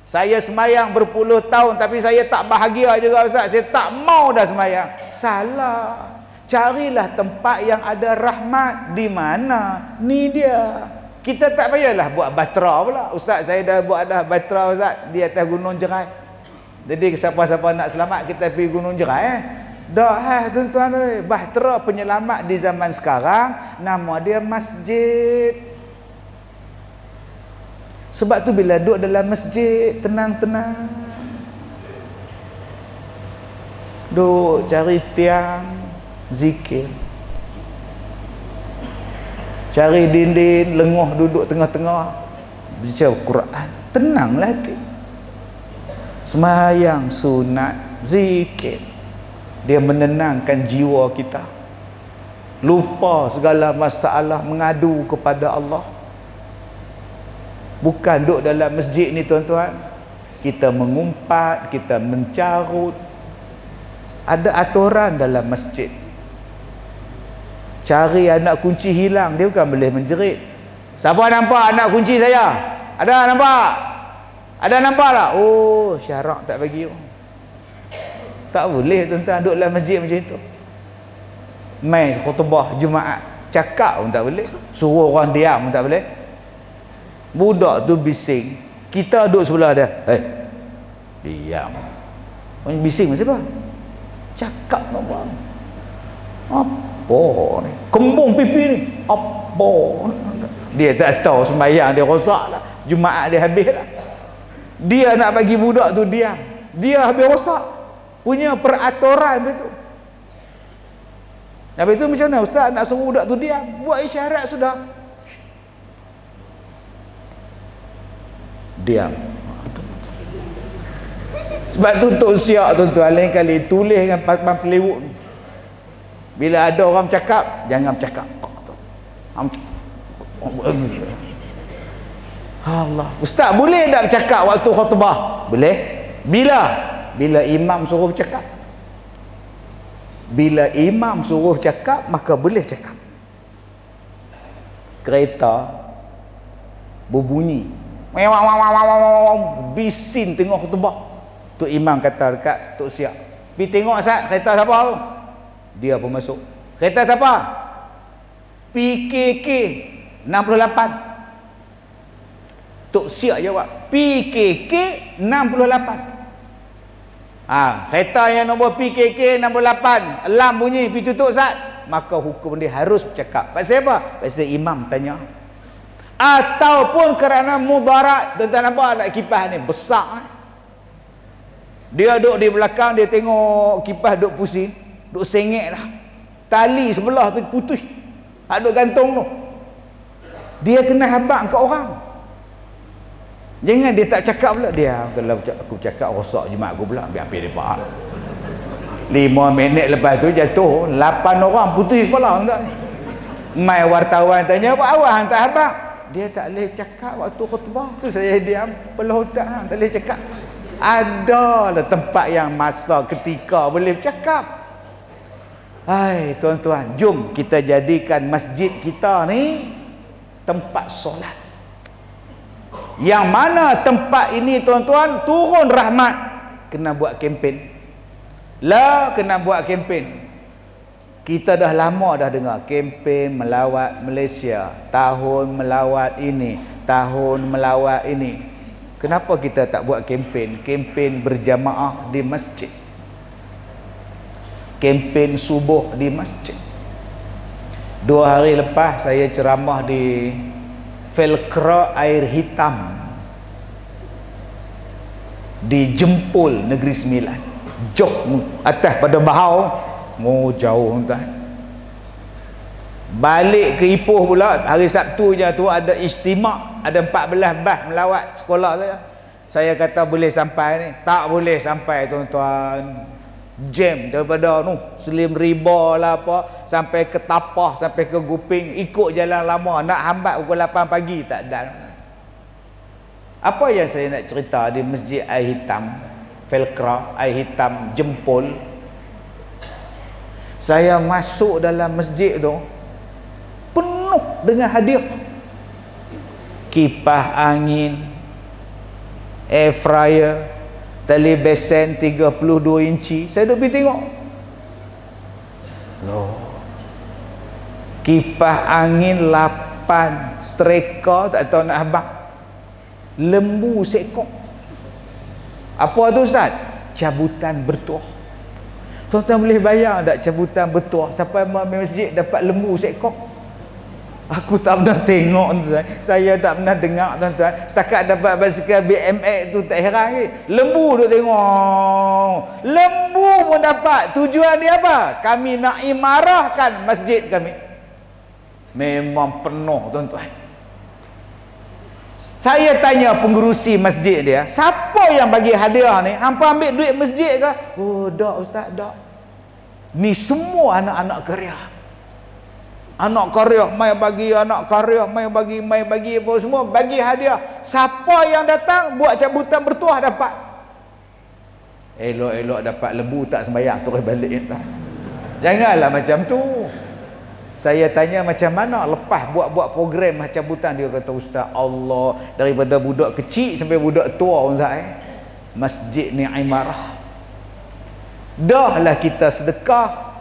Saya semayang berpuluh tahun tapi saya tak bahagia juga, Ustaz. Saya tak mau dah semayang. Salah. Carilah tempat yang ada rahmat. Di mana? Ni dia. Kita tak payahlah buat bahtera pula. Ustaz, saya dah buat dah bahtera, Ustaz, di atas Gunung Jerai. Jadi siapa-siapa nak selamat, kita pergi Gunung Jerai. Dah, tuan-tuan, bahtera penyelamat di zaman sekarang nama dia masjid. Sebab tu bila duduk dalam masjid, tenang-tenang. Duduk cari tiang, zikir. Cari dinding, lenguh duduk tengah-tengah. Baca Quran. Tenanglah hati. Semayang sunat, zikir. Dia menenangkan jiwa kita. Lupa segala masalah, mengadu kepada Allah. Bukan duduk dalam masjid ni, tuan-tuan, kita mengumpat, kita mencarut. Ada aturan dalam masjid. Cari anak kunci hilang, dia bukan boleh menjerit. Siapa nampak anak kunci saya? Ada nampak? Ada nampak tak? Oh, syarak tak bagi. Tak boleh, tuan-tuan, duduk dalam masjid macam itu. Main khutbah Jumaat, cakap pun tak boleh. Suruh orang diam pun tak boleh. Budak tu bising, kita duduk sebelah dia. Diam. Orang bising macam apa? Cakap apa? Apa ni? Kembung pipi ni. Apa ni? Dia tak tahu sembahyang dia rosak lah. Jumaat dia habis lah. Dia nak bagi budak tu diam. Dia habis rosak. Punya peraturan begitu. Habis tu macam mana Ustaz nak suruh budak tu diam? Buat isyarat sudah. Diam. Sebab tu Tok Siak, tuan-tuan, lain kali tulis dengan papan pelewuk. Bila ada orang cakap, jangan cakap. Allah. Ustaz, boleh tak bercakap waktu khutbah? Boleh. Bila? Bila imam suruh cakap. Bila imam suruh cakap, maka boleh cakap. Kereta berbunyi, bising tengok khutbah. Tok Imam kata dekat Tok Siak, pergi tengok Ustaz, kereta siapa tu? Dia pun masuk. Kereta siapa? PKK 68. Tok Siak jawab, PKK 68. Kereta yang nombor PKK 68, alarm bunyi, pergi tutup Ustaz. Maka hukum dia harus bercakap. Pasal apa? Pasal imam tanya. Ataupun kerana mudarat. Tuan-tuan nampak tak kipas ni besar. Dia duduk di belakang, dia tengok kipas duduk pusing, duduk sengit dah. Tali sebelah tu putus, duduk gantung tu. Dia kena habaq kat orang. Jangan dia tak cakap pula. Dia, kalau aku cakap rosak jemaah aku pula, biar dia faham. 5 minit lepas tu jatuh 8 orang putus kepala. Mai wartawan tanya, apa awak hang tak habaq? Dia tak boleh cakap waktu khutbah tu. Saya diam pelah otak, tak boleh cakap. Adalah tempat yang masa ketika boleh bercakap. Hai tuan-tuan, jom kita jadikan masjid kita ni tempat solat. Yang mana tempat ini tuan-tuan turun rahmat, kena buat kempen. Kena buat kempen. Kita dah lama dah dengar kempen melawat Malaysia, tahun melawat ini, tahun melawat ini. Kenapa kita tak buat kempen? Kempen berjamaah di masjid. Kempen subuh di masjid. 2 hari lepas saya ceramah di Velcro Air Hitam di Jempol, Negeri Sembilan. Jok atas pada Bahau, jauh tuan. Balik ke Ipoh pula hari Sabtu je tu ada istimak, ada 14 bas melawat sekolah saya. Saya kata boleh sampai ni, tak boleh sampai tuan-tuan. Jam daripada Selim Riba lah apa sampai ke Tapah, sampai ke Guping, ikut jalan lama, nak hambat pukul 8 pagi tak ada. Apa yang saya nak cerita di Masjid Air Hitam, Velcro Air Hitam Jempol, saya masuk dalam masjid tu penuh dengan hadiah. Kipas angin, air fryer, tali besen 32 inci. Saya duduk pergi tengok. Loh. Kipas angin 8, striker tak tahu nak habaq. Lembu seekor. Apa tu Ustaz? Cabutan bertuah. Tuan-tuan boleh bayar tak cabutan bertuah sampai masjid dapat lembu seekor? Aku tak pernah tengok tuan. Saya tak pernah dengar tuan-tuan. Setakat dapat basikal BMX tu tak heran lagi. Lembu duk tengok. Lembu pun dapat. Tujuan dia apa? Kami nak imarahkan masjid kami. Memang penuh tuan-tuan. Saya tanya pengurusi masjid dia, siapa yang bagi hadiah ni? Hampa ambil duit masjid ke? Oh, tak Ustaz, tak. Ni semua anak-anak karya. Anak karya mai bagi, anak karya mai bagi apa semua bagi hadiah. Siapa yang datang buat cabutan bertuah dapat. Elok-elok dapat lembu tak sembahyang terus balik. Janganlah macam tu. Saya tanya macam mana lepas buat program cabutan, dia kata Ustaz, Allah, daripada budak kecil sampai budak tua Ustaz, masjid ni imarah. Dahlah kita sedekah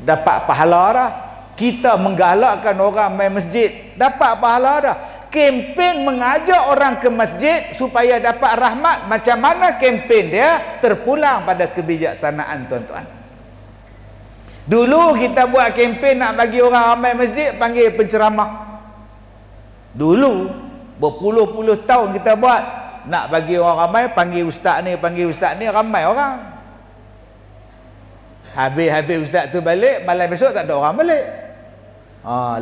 dapat pahala dah. Kita menggalakkan orang main masjid dapat pahala dah. Kempen mengajak orang ke masjid supaya dapat rahmat. Macam mana kempen dia terpulang pada kebijaksanaan tuan-tuan. Dulu kita buat kempen nak bagi orang ramai masjid, panggil penceramah. Dulu berpuluh-puluh tahun kita buat, nak bagi orang ramai, panggil ustaz ni, ramai orang. Habis ustaz tu balik, malam besok tak ada orang balik.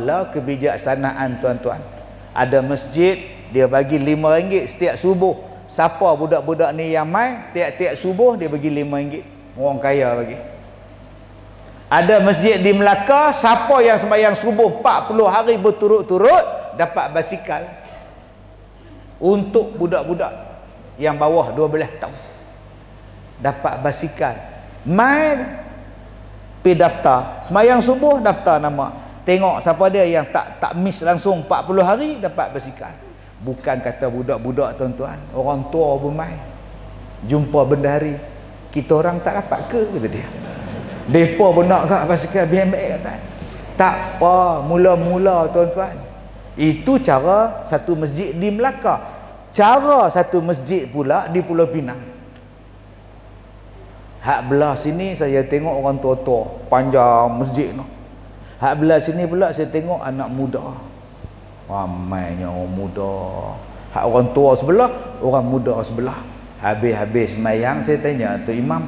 Lah kebijaksanaan tuan-tuan. Ada masjid dia bagi RM5 setiap subuh. Siapa budak-budak ni yang mai, tiap-tiap subuh dia bagi RM5. Orang kaya bagi. Ada masjid di Melaka, siapa yang sembahyang subuh 40 hari berturut-turut dapat basikal. Untuk budak-budak yang bawah 12 tahun dapat basikal. Mai pergi daftar, sembahyang subuh daftar nama. Tengok siapa dia yang tak miss langsung 40 hari dapat basikal. Bukan kata budak-budak tuan-tuan, orang tua pun mai. Jumpa bendahari, kita orang tak dapat ke kata dia. Depa pun nak kat basikal BMX kata. Tak apa, mula-mula tuan-tuan. Itu cara satu masjid di Melaka. Cara satu masjid pula di Pulau Pinang. Hak belah sini saya tengok orang tua-tua panjang masjid tu. Hak belah sini pula saya tengok anak muda. Ramainya orang muda. Hak orang tua sebelah, orang muda sebelah. Habis-habis semayang saya tanya tu imam,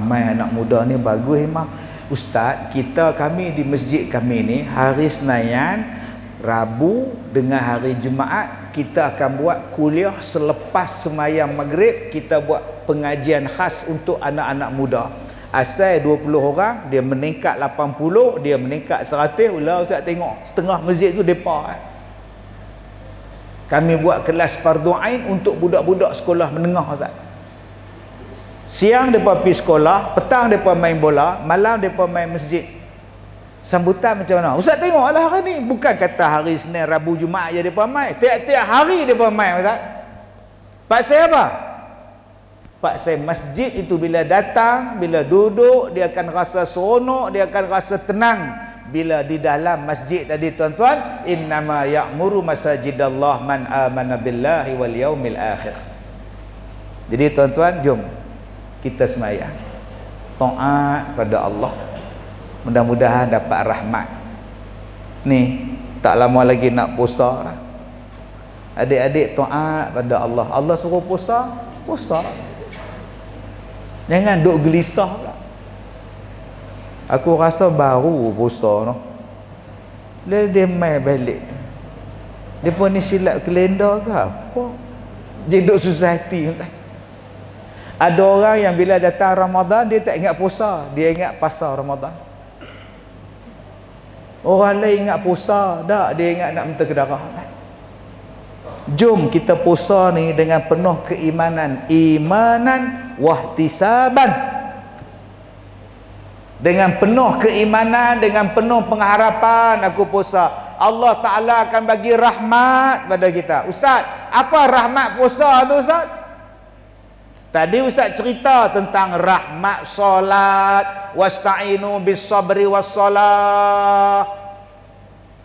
mai anak muda ni bagus imam. Ustaz, kami di masjid kami ni hari Senayan, Rabu dengan hari Jumaat kita akan buat kuliah selepas semayang maghrib, kita buat pengajian khas untuk anak-anak muda. Asal 20 orang, dia meningkat 80, dia meningkat 100. Ulah Ustaz tengok, setengah masjid tu depa. Kami buat kelas fardu ain untuk budak-budak sekolah menengah Ustaz. Siang mereka pergi sekolah, petang mereka main bola, malam mereka main masjid. Sambutan macam mana? Ustaz tengoklah hari ni. Bukan kata hari Senin, Rabu, Jumaat je mereka main. Tiap-tiap hari mereka main Ustaz. Pak saya apa? Pak saya masjid itu bila datang, bila duduk, dia akan rasa seronok, dia akan rasa tenang. Bila di dalam masjid tadi tuan-tuan, innama ya'muru masajidallah man amana billahi wal yaumil akhir. Jadi tuan-tuan, jom kita semayang, taat pada Allah, mudah-mudahan dapat rahmat. Ni tak lama lagi nak puasa. Adik-adik taat pada Allah. Allah suruh puasa, puasa. Jangan duk gelisah pula. Aku rasa baru puasa no. Dia mai balik. Dia pun ni silap kalender ke apa? Dia duk susah hati. Ada orang yang bila datang Ramadan dia tak ingat puasa, dia ingat pasal Ramadan. Orang lain ingat puasa, tak, dia ingat nak minta kedarah. Jom kita puasa ni dengan penuh keimanan, imanan wahtisaban. Dengan penuh keimanan, dengan penuh pengharapan aku puasa, Allah Ta'ala akan bagi rahmat pada kita. Ustaz, apa rahmat puasa tu Ustaz? Tadi Ustaz cerita tentang rahmat solat, wasta'inu bis sabri was salah.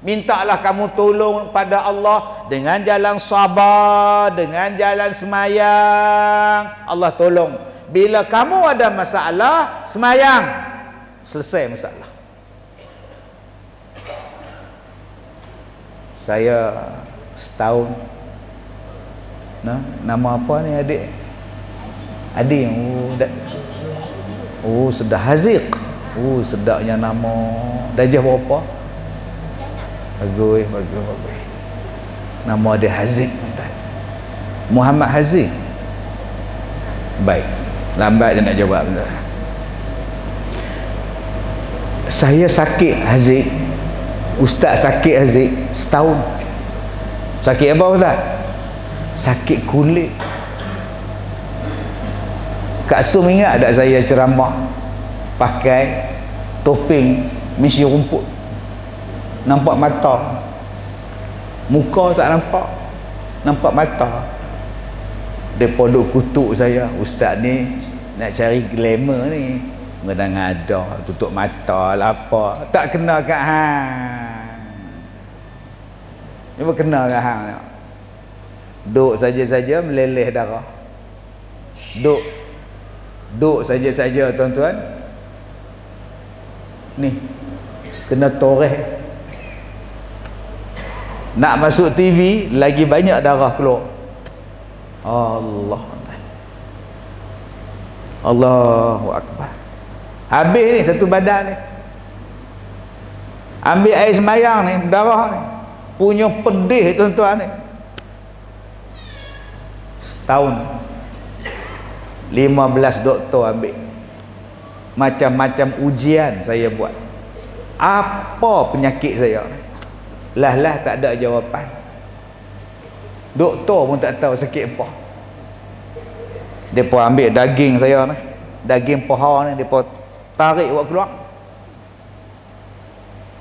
Mintalah kamu tolong pada Allah dengan jalan sabar, dengan jalan semayang. Allah tolong. Bila kamu ada masalah, semayang, selesai masalah. Saya setahun, nah, nama apa ni adik? Adik, sedap Haziq. Sedapnya nama. Darjah berapa? Bagus. Nama dia Haziq. Muhammad Haziq. Baik. Lambat dia nak jawab. Saya sakit Haziq. Ustaz sakit Haziq setahun. Sakit apa Ustaz? Sakit kulit. Kak Sum ingat tak saya ceramah pakai topeng misi rumput, nampak mata, muka tak nampak, nampak mata. Depa duk kutuk saya, ustaz ni nak cari glamour ni, kadang ada tutup mata lah apa, tak kena kat hang. Ni pun kena kat hang. Duk saja-saja meleleh darah. Duk saja-saja tuan-tuan, ni kena toreh. Nak masuk TV lagi banyak darah keluar. Allahu Akbar. Habis ni satu badan ni. Ambil air semayang ni, darah ni punya pedih tuan-tuan ni. Setahun 15 doktor ambil, macam-macam ujian saya buat. Apa penyakit saya? Lah tak ada jawapan. Doktor pun tak tahu sakit apa. Depa ambil daging saya ni, daging paha ni, depa tarik buat keluar.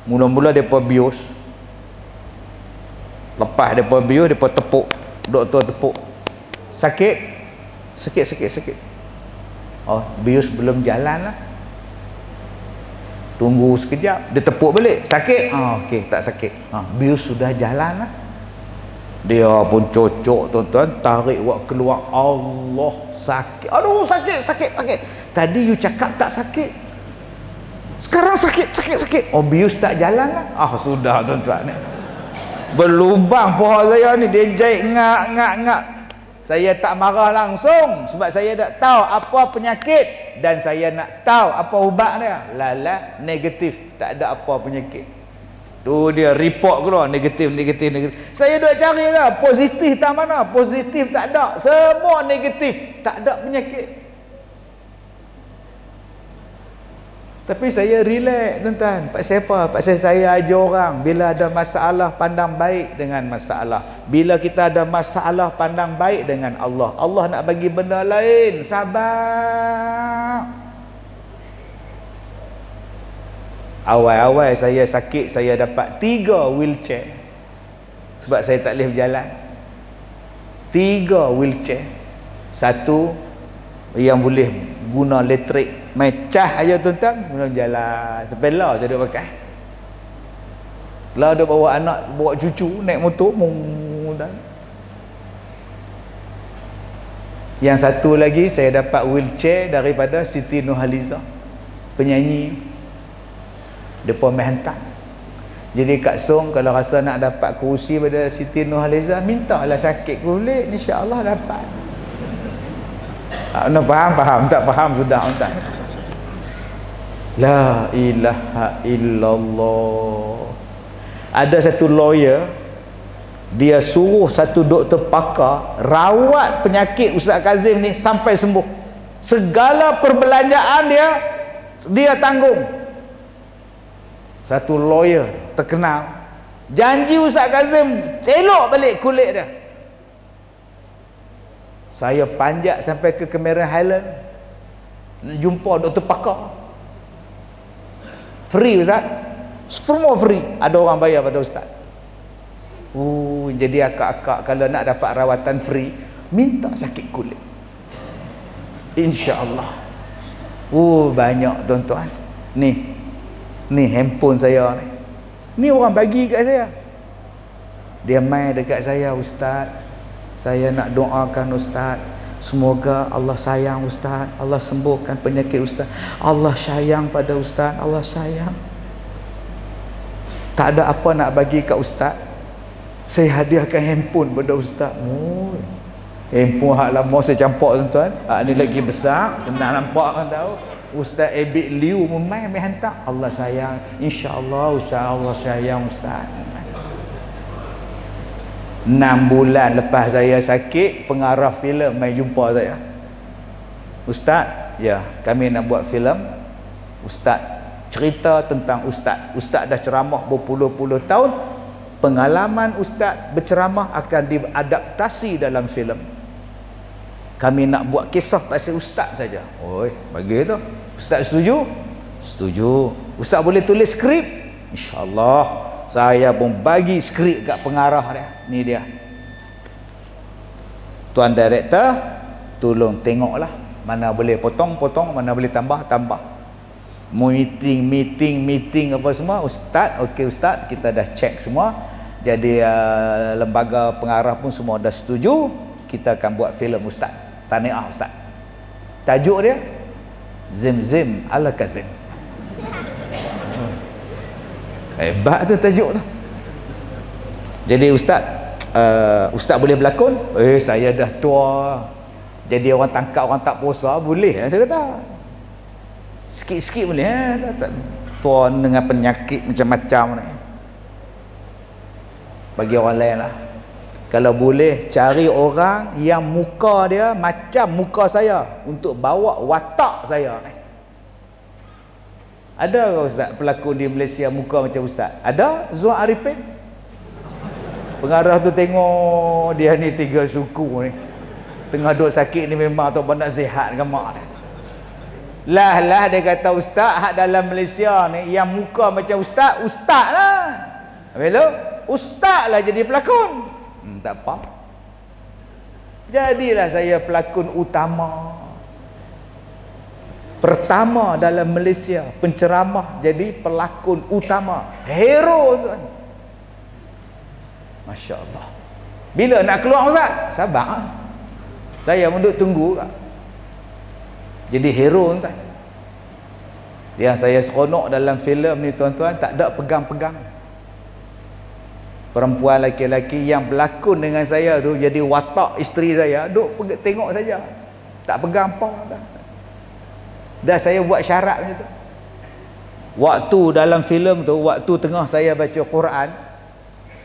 Mula-mula depa bius. Lepas depa bius, depa tepuk. Doktor tepuk. Sakit. Bius belum jalan lah. Tunggu sekejap, dia tepuk balik. Sakit? Okey, tak sakit. Bius sudah jalan lah. Dia pun cocok tuan-tuan, tarik buat keluar. Allah, sakit. Aduh, sakit. Tadi you cakap tak sakit, sekarang sakit. Bius tak jalan lah. Sudah tuan-tuan ni. Berlubang paha saya ni, dia jahit ngak. Saya tak marah langsung sebab saya tak tahu apa penyakit dan saya nak tahu apa ubat dia. Lala negatif, tak ada apa penyakit. Tu dia report keluar negatif. Saya duk cari dah positif tak mana, positif tak ada, semua negatif, tak ada penyakit. Tapi saya relax tuan-tuan. Pasal apa? Pasal saya ajar orang bila ada masalah pandang baik dengan masalah. Bila kita ada masalah pandang baik dengan Allah. Allah nak bagi benda lain, sabar. Awal-awal saya sakit, saya dapat 3 wheelchair. Sebab saya tak boleh berjalan. 3 wheelchair. Satu yang boleh guna elektrik, mecah aja tuan-tuan, guna jalan. Sepela saya duk pakai. Lah ada bawa anak, bawa cucu naik motor, dan yang satu lagi saya dapat wheelchair daripada Siti Nurhaliza, penyanyi. Depa mai hantar. Jadi Kak Song kalau rasa nak dapat kerusi pada Siti Nurhaliza, mintalah sakit kulit, insya-Allah dapat. Anda faham? Tak faham sudah tuan. La ilaha illallah. Ada satu lawyer, dia suruh satu doktor pakar rawat penyakit Ustaz Kazim ni sampai sembuh. Segala perbelanjaan dia tanggung. Satu lawyer terkenal janji Ustaz Kazim elok balik kulit dia. Saya panjat sampai ke Cameron Highland nak jumpa doktor pakar. Free Ustaz, semua free. Ada orang bayar pada Ustaz. Jadi akak-akak kalau nak dapat rawatan free, minta sakit kulit, insya-Allah. Banyak tuan-tuan. Ni handphone saya ni. Ni orang bagi kat saya. Dia mai dekat saya, Ustaz, saya nak doakan Ustaz, semoga Allah sayang Ustaz, Allah sembuhkan penyakit Ustaz, Allah sayang pada Ustaz, Allah sayang. Tak ada apa nak bagi kat Ustaz, saya hadiahkan handphone pada Ustaz. Handphone hak lama saya campak tuan-tuan, ni lagi besar, senang nampak kan tahu. Ustaz Ebik Liu mai hantar, Allah sayang, insya-Allah Ustaz, Allah sayang Ustaz. 6 bulan lepas saya sakit, pengarah filem mai jumpa saya. Ustaz, ya, kami nak buat filem. Ustaz, cerita tentang Ustaz. Ustaz dah ceramah berpuluh-puluh tahun. Pengalaman Ustaz berceramah akan diadaptasi dalam filem. Kami nak buat kisah pasal Ustaz saja. Bagi tu. Ustaz setuju? Setuju. Ustaz boleh tulis skrip? InsyaAllah. Saya pun bagi skrip kat pengarah dia. Ni dia. Tuan director, tolong tengoklah. Mana boleh potong, mana boleh tambah. Meeting apa semua. Ustaz, okey Ustaz, kita dah check semua. Jadi lembaga pengarah pun semua dah setuju. Kita akan buat filem Ustaz. Tahniah Ustaz. Tajuk dia Zim ala Kazim. Hebat tu tajuk tu. Jadi Ustaz, Ustaz boleh berlakon? Saya dah tua. Jadi orang tangkap orang tak puasa boleh. Saya kata sikit-sikit boleh. Tak tua dengan penyakit macam-macam ni. Bagi orang lain lah. Kalau boleh cari orang yang muka dia macam muka saya untuk bawa watak saya ni. Ada ke Ustaz pelakon di Malaysia muka macam Ustaz? Ada? Zuan Arifin. Pengarah tu tengok dia ni 3 suku ni. Tengah duk sakit ni memang tak nak sihat dengan mak dia. Lah dia kata Ustaz hak dalam Malaysia ni yang muka macam Ustaz lah. Habis tu Ustaz lah jadi pelakon. Tak apa. Jadilah saya pelakon utama. Pertama dalam Malaysia penceramah jadi pelakon utama, hero tuan. Masya-Allah. Bila nak keluar Ustaz? Sabar. Saya menduk tunggu kak. Jadi hero tuan. Yang saya seronok dalam filem ni tuan-tuan, tak ada pegang-pegang. perempuan laki-laki yang berlakon dengan saya tu jadi watak isteri saya, duk tengok saja, tak pegang apa dah. Dah saya buat syarat macam tu. Waktu dalam filem tu, waktu tengah saya baca Quran,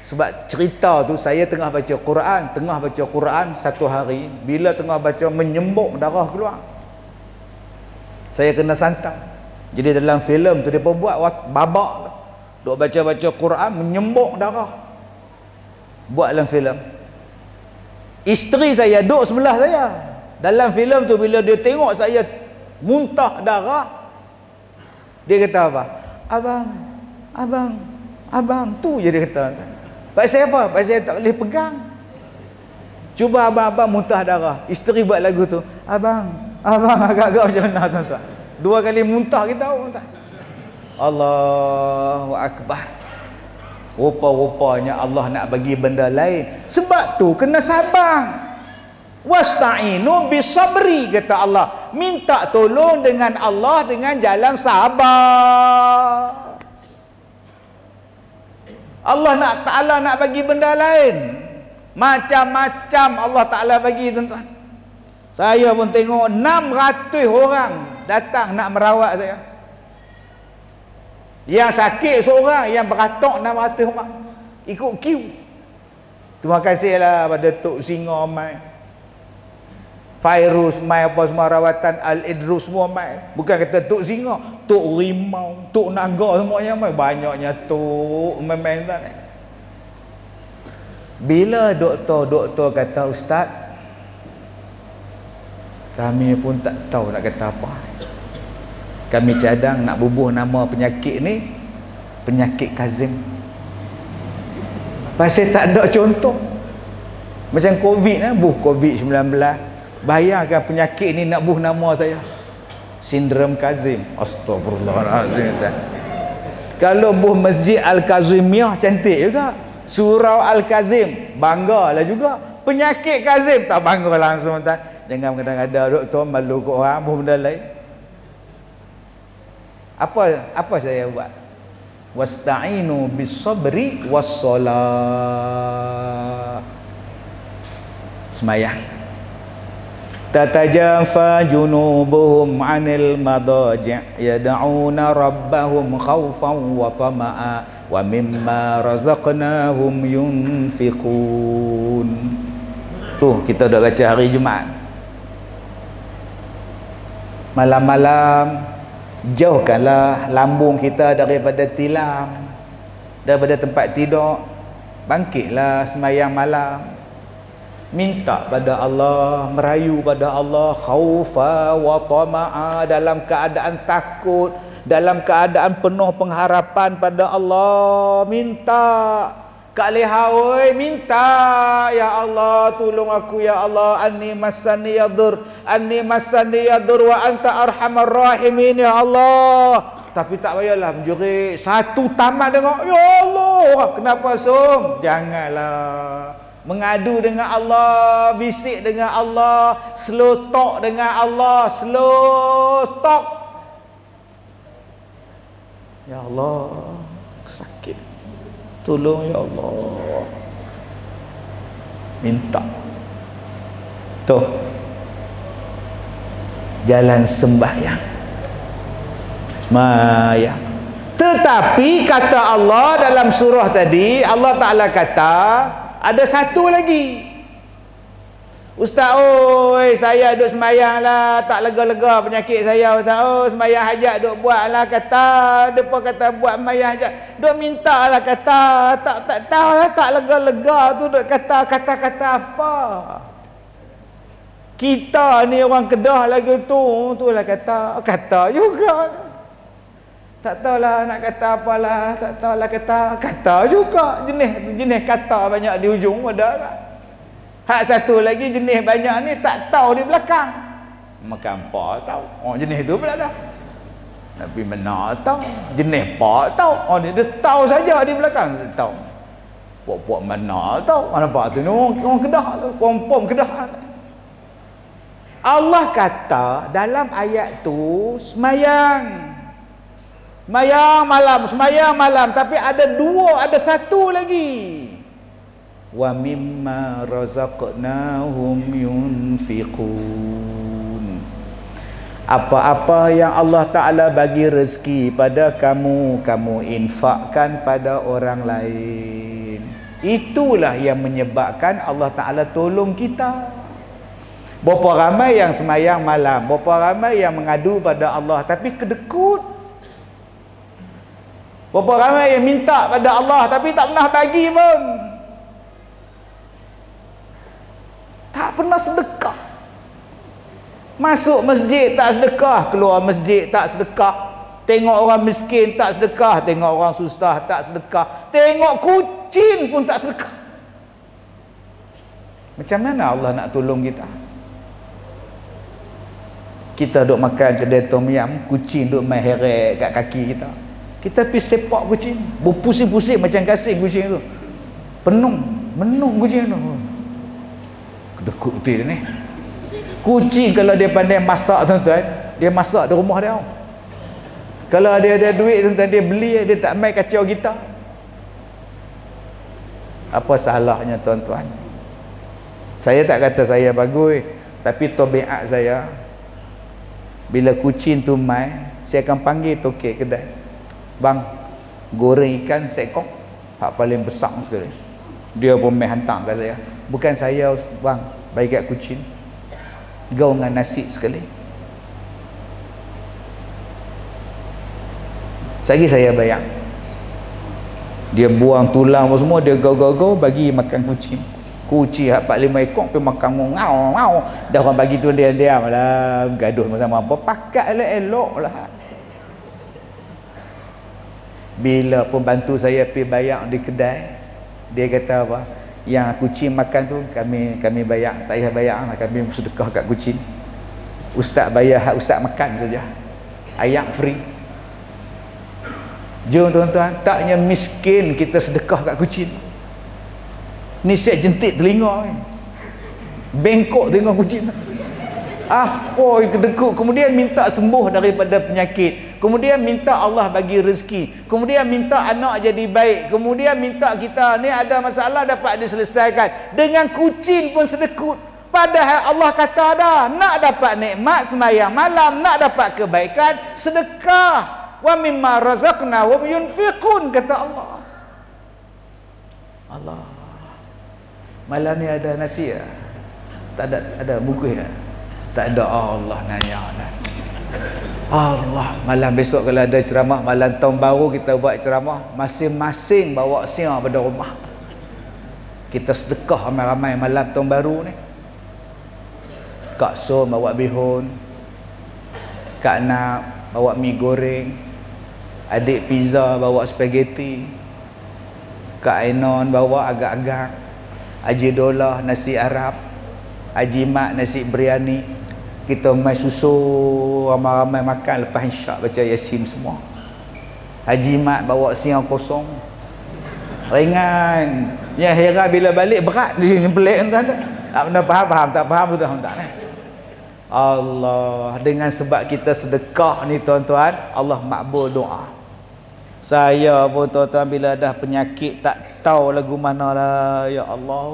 sebab cerita tu saya tengah baca Quran satu hari, bila tengah baca menyembuk darah keluar, saya kena santai. Jadi dalam filem tu dia buat babak duk baca Quran menyembuk darah, buat dalam filem. Isteri saya duduk sebelah saya dalam filem tu, bila dia tengok saya muntah darah, dia kata apa? Abang tu je dia kata. Pasal apa? Pasal saya tak boleh pegang. Cuba abang muntah darah, isteri buat lagu tu, abang agak-agak macam mana tuan-tuan? 2 kali muntah kita tahu tak? Allahu Akbar. Rupa-rupanya Allah nak bagi benda lain. Sebab tu kena sabar. Wasta'inu bisabri, kata Allah. Minta tolong dengan Allah dengan jalan sabar. Allah Ta'ala nak bagi benda lain. Macam-macam Allah Ta'ala bagi, tuan-tuan. Saya pun tengok 600 orang datang nak merawat saya. Yang sakit seorang, yang beratok 600 orang ikut queue. Terima kasihlah pada Tok Singa mai, Fairuz mai, apa semua rawatan Al-Idrus semua mai. Bukan kata Tok Singa, Tok Rimau, Tok Naga semuanya mai. Banyaknya Tok main tak. Bila doktor kata, Ustaz, kami pun tak tahu nak kata apa. Kami cadang nak bubuh nama penyakit ni penyakit Kazim. Pasal tak ada contoh. Macam Covid ni, Covid-19. Bayangkan penyakit ni nak buh nama saya, sindrom Kazim. Astagfirullahalazim. Kalau buh Masjid Al-Kazimiyah cantik juga, Surau Al-Kazim banggalah juga. Penyakit Kazim tak bangga langsung tak. Jangan kadang-kadang doktor malu kau orang buh benda lain. Apa saya buat? Wasta'inu bis-sabri was-salah. Semayang. Tatajafa junubuhum 'anil madaji' yad'una rabbahum khaufan wa tama'a wa mimma razaqnahum yunfiqun. Tu kita dah baca hari Jumaat. Malam-malam jauhkanlah lambung kita daripada tilam, daripada tempat tidur. Bangkitlah semayang malam, minta pada Allah, merayu pada Allah, khaufa wa tama'a, dalam keadaan takut, dalam keadaan penuh pengharapan pada Allah. Minta Kak Leha, oi, minta, ya Allah tolong aku ya Allah, anni massani yadur wa anta arhamar rahimin ya Allah. Tapi tak payahlah menjerit satu tamat dengar, ya Allah kenapa sung? Janganlah mengadu dengan Allah, bisik dengan Allah, slow talk dengan Allah, slow talk. Ya Allah sakit, tolong ya Allah. Minta. Tuh jalan sembahyang, sembahyang. Tetapi kata Allah dalam surah tadi, Allah Ta'ala kata ada satu lagi. Ustaz, oi, saya duk sembahyang lah, tak lega-lega penyakit saya Ustaz. Oh, sembahyang hajat duk buat lah kata, depa kata buat sembahyang hajat, duk minta lah kata, tak tahu lah, tak lega-lega tu duk kata apa. Kita ni orang Kedah lagi tu lah kata juga. Tak tahulah nak kata apalah, tak tahulah kata juga. Jenis kata banyak di hujung ada. Hak satu lagi jenis banyak ni tak tahu di belakang. Makan apa tahu. Oh jenis tu pula dah. Tapi mana tahu. Jenis apa tahu. Oh dia tahu saja di belakang tahu. Puak-puak mana tahu. Mana apa tu ni orang Kedah tu, kompom Kedah. Allah kata dalam ayat tu semayang malam, tapi ada satu lagi. wa mimma razaqnahum yunfiqun. Apa-apa yang Allah Ta'ala bagi rezeki pada kamu, kamu infakkan pada orang lain. Itulah yang menyebabkan Allah Ta'ala tolong kita. Berapa ramai yang semayang malam, berapa ramai yang mengadu pada Allah tapi kedekut. Berapa ramai yang minta pada Allah tapi tak pernah bagi pun. Tak pernah sedekah. Masuk masjid tak sedekah, keluar masjid tak sedekah. Tengok orang miskin tak sedekah, tengok orang susah tak sedekah, tengok kucing pun tak sedekah. Macam mana Allah nak tolong kita? Kita duk makan kedai tom yam, kucing duk main heret kat kaki kita. Kita pergi sepak kucing, berpusing-pusing macam kasing kucing tu. Menung kucing tu. Kedekut betul ni. Kucing kalau dia pandai masak tuan-tuan, dia masak di rumah dia. Kalau dia ada duit tuan-tuan, dia beli, dia tak main kacau kita. Apa salahnya tuan-tuan? Saya tak kata saya bagus, tapi tabiat saya, bila kucing tu mai, saya akan panggil tokek kedai. Bang, goreng ikan seekor, hak paling besar sekali. Dia pun mai hantar kat saya. Bukan saya bang, bagi kat kucing. Gau dengan nasi sekali. Lagi saya bayar. Dia buang tulang semua, dia gau-gau bagi makan kucing. Kucing 4-5 ekor pergi makan ngau. Dah orang bagi tu dia diam lah, gaduh sama apa. Pakat lah, elok lah. Bila pembantu saya pergi bayar di kedai, dia kata apa? Yang kucing makan tu kami bayar, tak payah bayar lah, kami sedekah kat kucing. Ustaz bayar hak ustaz makan saja. Ayam free. Jom tuan-tuan, taknya miskin kita sedekah kat kucing. Ni saya jentik telinga ni. Bengkok telinga kucing. Kedekut. Kemudian minta sembuh daripada penyakit. Kemudian minta Allah bagi rezeki. Kemudian minta anak jadi baik. Kemudian minta kita ni ada masalah dapat diselesaikan. Dengan kucing pun sedekut. Padahal Allah kata dah, nak dapat nikmat sembahyang malam, nak dapat kebaikan, sedekah. Wa mimma razaqnahum yunfiqun, kata Allah. Allah. Malam ni ada nasi ya? Tak ada bungkus ya? Tak ada. Allah nanya dah. Allah, malam besok kalau ada ceramah malam tahun baru, kita buat ceramah, masing-masing bawa siang pada rumah. Kita sedekah ramai-ramai malam tahun baru ni. Kak So bawa bihun, Kak Nak bawa mi goreng, adik pizza bawa spaghetti, Kak Ainon bawa agak-agak, Haji Dolah nasi Arab, Haji Mat nasi biryani. Kita mai susu ramai-ramai makan, lepas insya' baca Yasin semua. Haji Mat bawa siang kosong, ringan. Yang heran bila balik berat dia pelik entah tak. Tak pernah faham, tak faham sudah tak ni. Allah, dengan sebab kita sedekah ni tuan-tuan, Allah makbul doa. Saya pun tuan-tuan bila dah penyakit tak tahu lagu mana lah, ya Allah,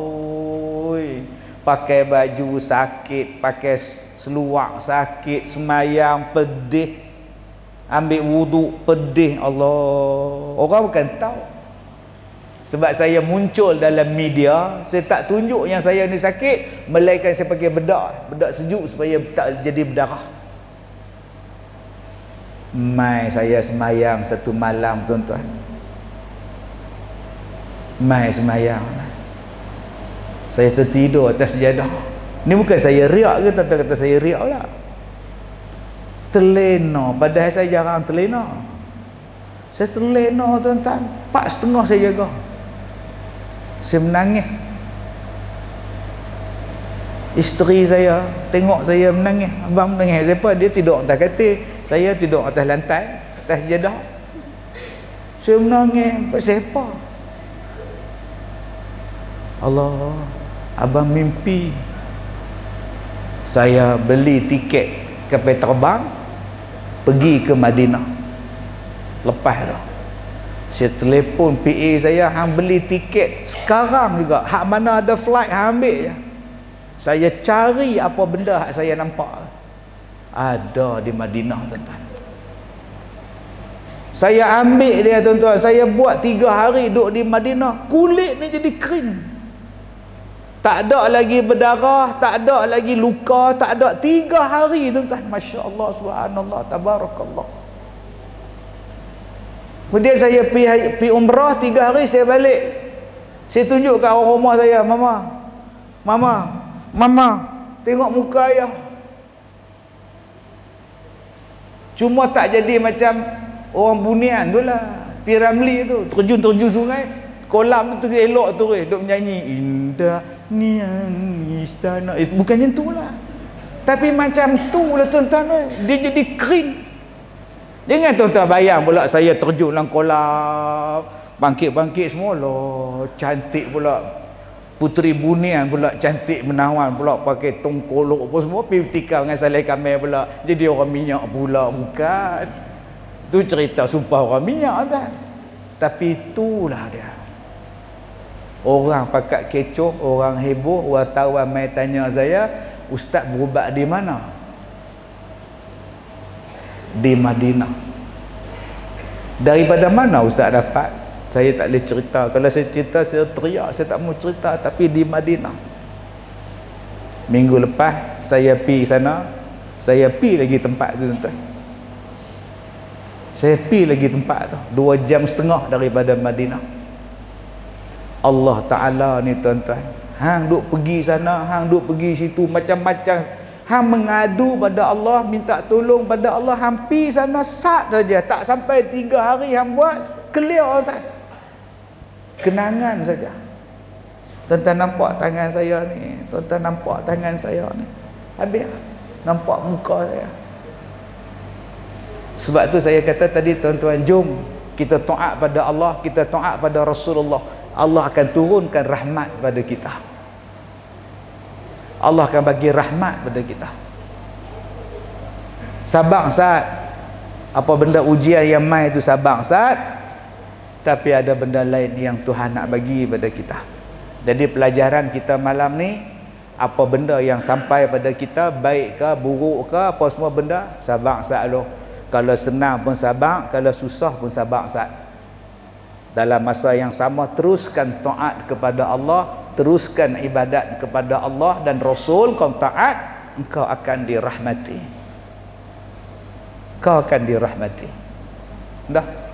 pakai baju sakit, pakai seluar sakit, semayang pedih, ambil wuduk pedih. Allah, orang bukan tahu. Sebab saya muncul dalam media, saya tak tunjuk yang saya ni sakit, melainkan saya pakai bedak sejuk supaya tak jadi berdarah. Mai saya semayang satu malam tuan-tuan, mai semayang, saya tertidur atas sejadah. Ni bukan saya riak ke, tuan-tuan kata saya riak lah. Terlena, padahal saya jarang terlena. Saya terlena tuan-tuan, 4.30 saya jaga. Saya menangis. Isteri saya tengok saya menangis. Abang menangis. Siapa? Dia tidur atas katil, saya tidur atas lantai, atas sejadah. Saya menangis. Siapa? Allah, abang mimpi saya beli tiket kapal terbang pergi ke Madinah. Lepas dah Saya telefon PA saya, hang beli tiket sekarang juga, hak mana ada flight hang ambil je. Saya cari apa benda hak saya nampak ada di Madinah, tuan-tuan. Saya ambil dia, tuan-tuan. Saya buat 3 hari duduk di Madinah, kulit ni jadi kering, tak ada lagi berdarah, tak ada lagi luka, tak ada. 3 hari, tuan-tuan. Masya Allah, subhanallah, tabarakallah. Kemudian saya pergi umrah 3 hari, saya balik. Saya tunjuk kat orang rumah saya, Mama, tengok muka ayah. Cuma tak jadi macam orang Bunian tu lah, Piramli tu, terjun sungai, kolam tu elok tu, duk menyanyi indah nian istana. Itu bukannya tu lah, tapi macam tu lah, tuan-tuan. Dia jadi kering. Jangan tuan-tuan bayang pula saya terjun dalam kolam, bangkit semua lah, cantik pula. Puteri Bunian pula cantik menawan pula, pakai tongkolok apa semua, pergi tikam dengan Saleh Kamel pula, jadi orang minyak pula. Bukan, tu cerita sumpah orang minyak kan. Tapi itulah dia. Orang pakat kecoh, orang heboh, wartawan mai tanya saya, ustaz berubat di mana? Di Madinah. Daripada mana ustaz dapat? Saya tak boleh cerita. Kalau saya cerita, saya teriak, saya tak mau cerita. Tapi di Madinah. Minggu lepas saya pergi sana, saya pergi lagi tempat tu, tuan-tuan. Saya pergi lagi tempat tu 2,5 jam daripada Madinah. Allah Ta'ala ni, tuan-tuan, hang duk pergi sana, hang duk pergi situ, macam-macam hang mengadu pada Allah, minta tolong pada Allah, hang pergi sana sat saja, tak sampai 3 hari hang buat clear, tuan. Kenangan saja. Tuan-tuan nampak tangan saya ni, tuan-tuan nampak tangan saya ni, habis nampak muka saya. Sebab tu saya kata tadi, tuan-tuan, jom kita taat pada Allah, kita taat pada Rasulullah. Allah akan turunkan rahmat pada kita. Allah akan bagi rahmat pada kita. Sabar saat apa benda ujian yang mai tu, sabar saat. Tapi ada benda lain yang Tuhan nak bagi pada kita. Jadi pelajaran kita malam ni, apa benda yang sampai pada kita, baik ke buruk ke apa semua benda, sabar saat lo. Kalau senang pun sabar, kalau susah pun sabar saat. Dalam masa yang sama, teruskan taat kepada Allah, teruskan ibadat kepada Allah dan Rasul. Kau taat, engkau akan dirahmati. Kau akan dirahmati. Dah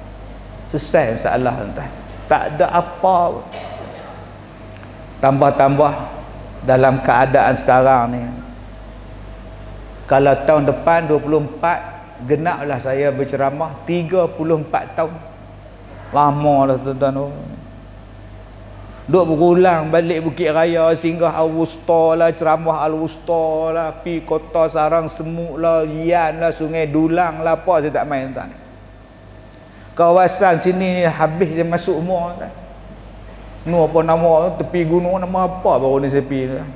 selesai masalah, tuan-tuan. Tak ada apa. Tambah-tambah dalam keadaan sekarang ni, kalau tahun depan 24 genaplah saya berceramah 34 tahun. Lama lah, tuan-tuan. Duk berulang balik Bukit Raya, singgah Al-Wusta lah, ceramah Al-Wusta lah, pi Kota Sarang Semuk lah, Yan lah, Sungai Dulang lah, apa saya tak main, tuan. Kawasan sini habis dia masuk semua, tuan. Nu apa nama tepi gunung, nama apa baru ni saya pergi, tuan?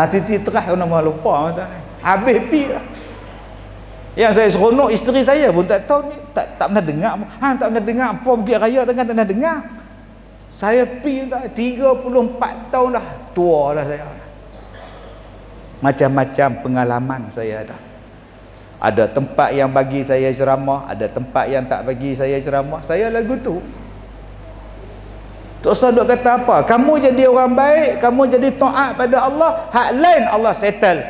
Titi Terah nama lupa, tuan. Habis pi lah. Yang saya seronok, isteri saya pun tak tahu ni, tak pernah dengar. Tak pernah dengar apa Bukit Raya, tak pernah dengar. Saya pi, tuan, 34 tahun dah, tua lah saya. Macam-macam pengalaman saya dah. Ada tempat yang bagi saya ceramah, ada tempat yang tak bagi saya ceramah. Saya lagu tu. Tak usah duk kata apa, kamu jadi orang baik, kamu jadi taat pada Allah, hak lain Allah settle.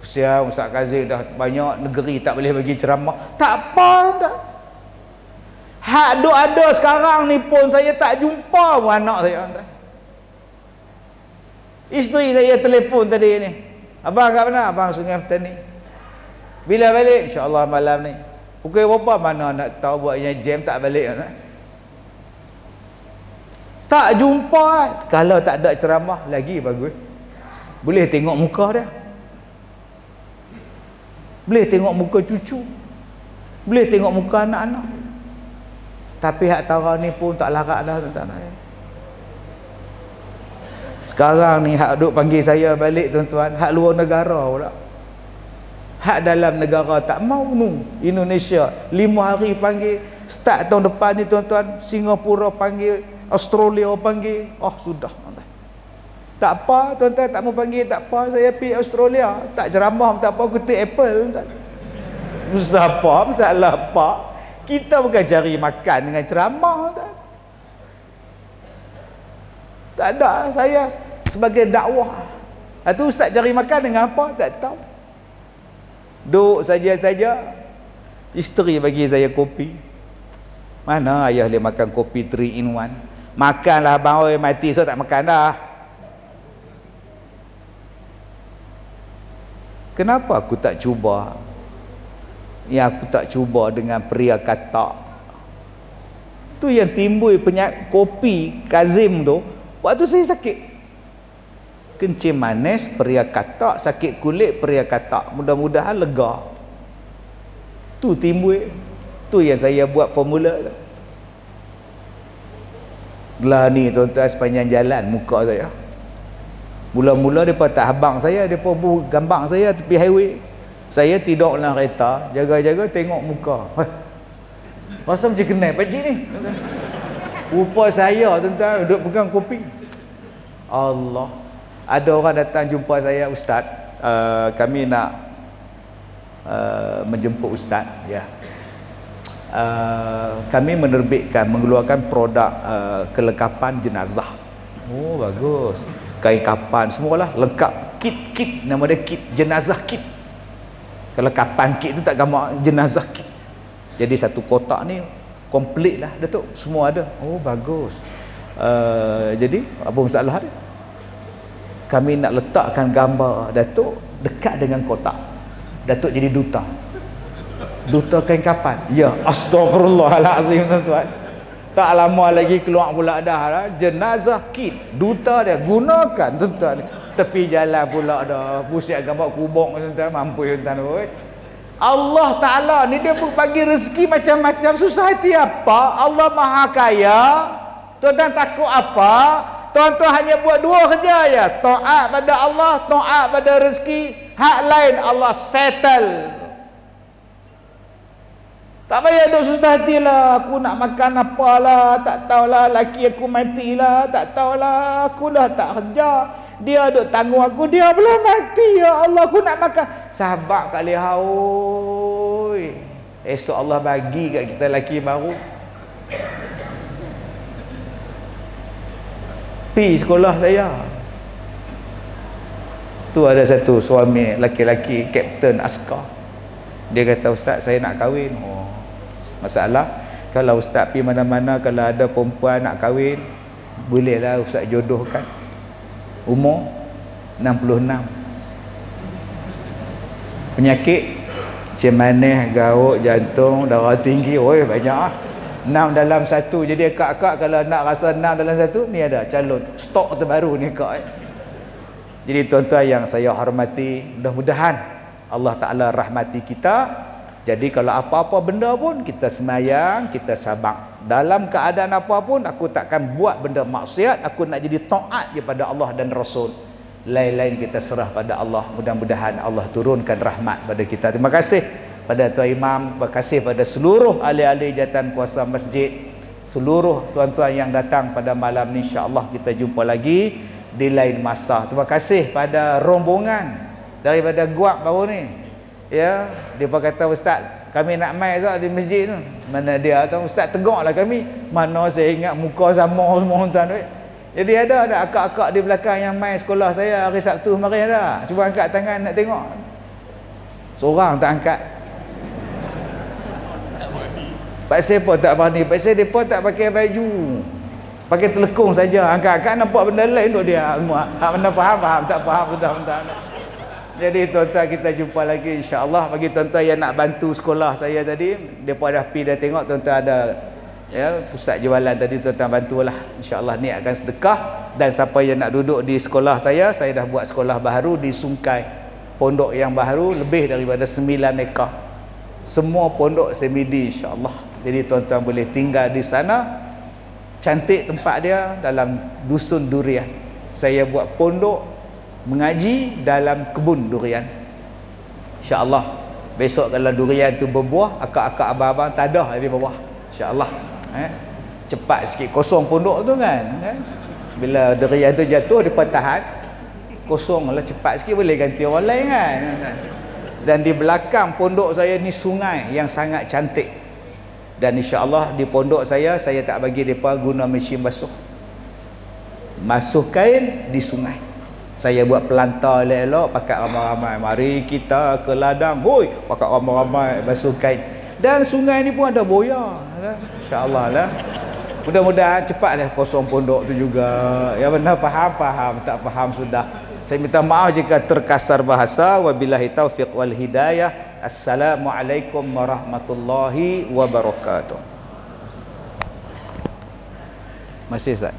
Usia Ustaz Kazim dah banyak negeri tak boleh bagi ceramah, tak apa, tak. Hak duk ada sekarang ni pun saya tak jumpa pun anak saya, tak. Isteri saya telefon tadi ni, abang kat mana? Abang Sungai Petani. Bila balik? InsyaAllah malam ni. Pukul berapa? Mana nak tahu, buatnya jam tak balik, tak? Tak jumpa. Kalau tak ada ceramah lagi bagus, boleh tengok muka dia, boleh tengok muka cucu, boleh tengok muka anak-anak. Tapi hak tara ni pun tak larat dah, tuan-tuan. Sekarang ni hak duk panggil saya balik, tuan-tuan, hak luar negara pula. Hak dalam negara tak mau nu. Indonesia 5 hari panggil, start tahun depan ni tuan-tuan, Singapura panggil, Australia panggil. Oh sudah. Tak apa tuan-tuan, tak mau panggil, tak apa, saya pergi Australia. Tak ceramah, tak apa, kutip Apple tuan. Masalah apa? Kita bukan cari makan dengan ceramah tuan. Tak ada, saya sebagai dakwah. Itu ustaz cari makan dengan apa? Tak tahu. Duduk saja-saja. Isteri bagi saya kopi. Mana ayah dia makan kopi 3 in 1. Makanlah abang, oi mati so tak makan dah. Kenapa aku tak cuba? Yang aku tak cuba dengan pria katak. Tu yang timbul penyakit kopi Kazim tu. Waktu saya sakit. Kencing manis pria katak, sakit kulit pria katak. Mudah-mudahan lega. Tu timbul. Tu yang saya buat formula tu. Lah ni tuan-tuan sepanjang jalan muka saya. Mula-mula mereka tak habang saya, mereka gambang saya tepi highway. Saya tidur dalam kereta, jaga-jaga tengok muka. Rasa macam kenal pakcik ni. Rupa saya tuan-tuan duduk pegang kopi. Allah. Ada orang datang jumpa saya, ustaz, kami nak menjemput ustaz, ya. Kami mengeluarkan produk kelengkapan jenazah. Oh bagus. Kain kapan semualah lengkap, kit nama dia kit jenazah kit. Kelengkapan kit tu tak gambar jenazah kit. Jadi satu kotak ni komplit lah Datuk, semua ada. Oh bagus. Jadi apa masalah dia? Kami nak letakkan gambar Datuk dekat dengan kotak. Datuk jadi duta. Duta kain kapan? Ya, astagfirullahalazim tuan-tuan. Tak lama lagi keluar pula dah lah. Jenazah kit. Duta dia gunakan tuan-tuan. Tepi jalan pula dah. Pusat gambar kubur tuan-tuan. Mampu tuan-tuan. Allah Ta'ala ni dia bagi rezeki macam-macam. Susah hati apa? Allah Maha Kaya. Tuan-tuan takut apa? Tuan-tuan hanya buat 2 kerja ya. Taat pada Allah, taat pada rezeki. Hak lain Allah settle. Tak payah duk susah hatilah. Aku nak makan apalah, tak tahulah. Laki aku matilah, tak tahulah. Aku dah tak kerja. Dia duk tanggung aku, dia belum mati. Ya Allah, aku nak makan. Sabar kat leha, oi. Esok Allah bagi kat kita laki baru. Pi sekolah saya. Tu ada satu suami laki-laki kapten askar. Dia kata, ustaz saya nak kahwin. Oh. Masalah kalau ustaz pergi mana-mana, kalau ada perempuan nak kahwin, bolehlah ustaz jodohkan. Umur 66. Penyakit macam manis, gaut, jantung, darah tinggi, oi banyak ah. 6 dalam 1. Jadi akak-akak kalau nak rasa 6 dalam 1, ni ada calon stok terbaru ni akak. Jadi tuan-tuan yang saya hormati, mudah-mudahan Allah Ta'ala rahmati kita. Jadi kalau apa-apa benda pun kita semayang, kita sabar. Dalam keadaan apa pun aku takkan buat benda maksiat, aku nak jadi taat kepada Allah dan Rasul. Lain-lain kita serah pada Allah. Mudah-mudahan Allah turunkan rahmat pada kita. Terima kasih pada Tuan Imam, terima kasih pada seluruh ahli-ahli jawatan kuasa masjid, seluruh tuan-tuan yang datang pada malam ni. Insya-Allah kita jumpa lagi di lain masa. Terima kasih pada rombongan daripada Guak baru ni. Ya, dia kata, ustaz, kami nak mai di masjid tu. Mana dia tahu, ustaz tegaklah kami. Mana saya ingat muka sama semua tuan tu. Jadi ada akak-akak di belakang yang mai sekolah saya hari Sabtu kemarin dah. Cuba angkat tangan nak tengok. Seorang tak angkat. Pak siapa tak berani? Pak saya depa tak pakai baju. Pakai telekung saja. Angkat-angkat nampak benda lain untuk dia. Hak mana faham, tak faham sudah mentah. Jadi tuan-tuan kita jumpa lagi insya-Allah. Bagi tuan-tuan yang nak bantu sekolah saya tadi, depa dah pergi dah tengok tuan-tuan ada ya pusat jualan tadi, tuan-tuan bantulah. Insya-Allah ni akan sedekah. Dan siapa yang nak duduk di sekolah saya dah buat sekolah baru di Sungkai. Pondok yang baru lebih daripada 9 ekar. Semua pondok semidi insya-Allah. Jadi tuan-tuan boleh tinggal di sana. Cantik tempat dia dalam dusun durian. Saya buat pondok mengaji dalam kebun durian. InsyaAllah besok kalau durian tu berbuah, akak-akak abang-abang tak ada di bawah. InsyaAllah. Cepat sikit kosong pondok tu kan. Bila durian tu jatuh depan tahan, kosong lah, cepat sikit boleh ganti orang lain kan. Dan di belakang pondok saya ni sungai yang sangat cantik. Dan insya-Allah di pondok saya tak bagi mereka guna mesin basuh. Basuh kain di sungai. Saya buat pelantar elok-elok, pakai ramai-ramai. Mari kita ke ladang. Hoi, pakai ramai-ramai basuh kain. Dan sungai ni pun ada boya. Insya-Allah lah. Mudah-mudahan cepatlah kosong pondok tu juga. Yang benar faham, tak faham sudah. Saya minta maaf jika terkasar bahasa. Wabillahi taufiq wal hidayah. Assalamualaikum warahmatullahi wabarakatuh. Masih Ustaz?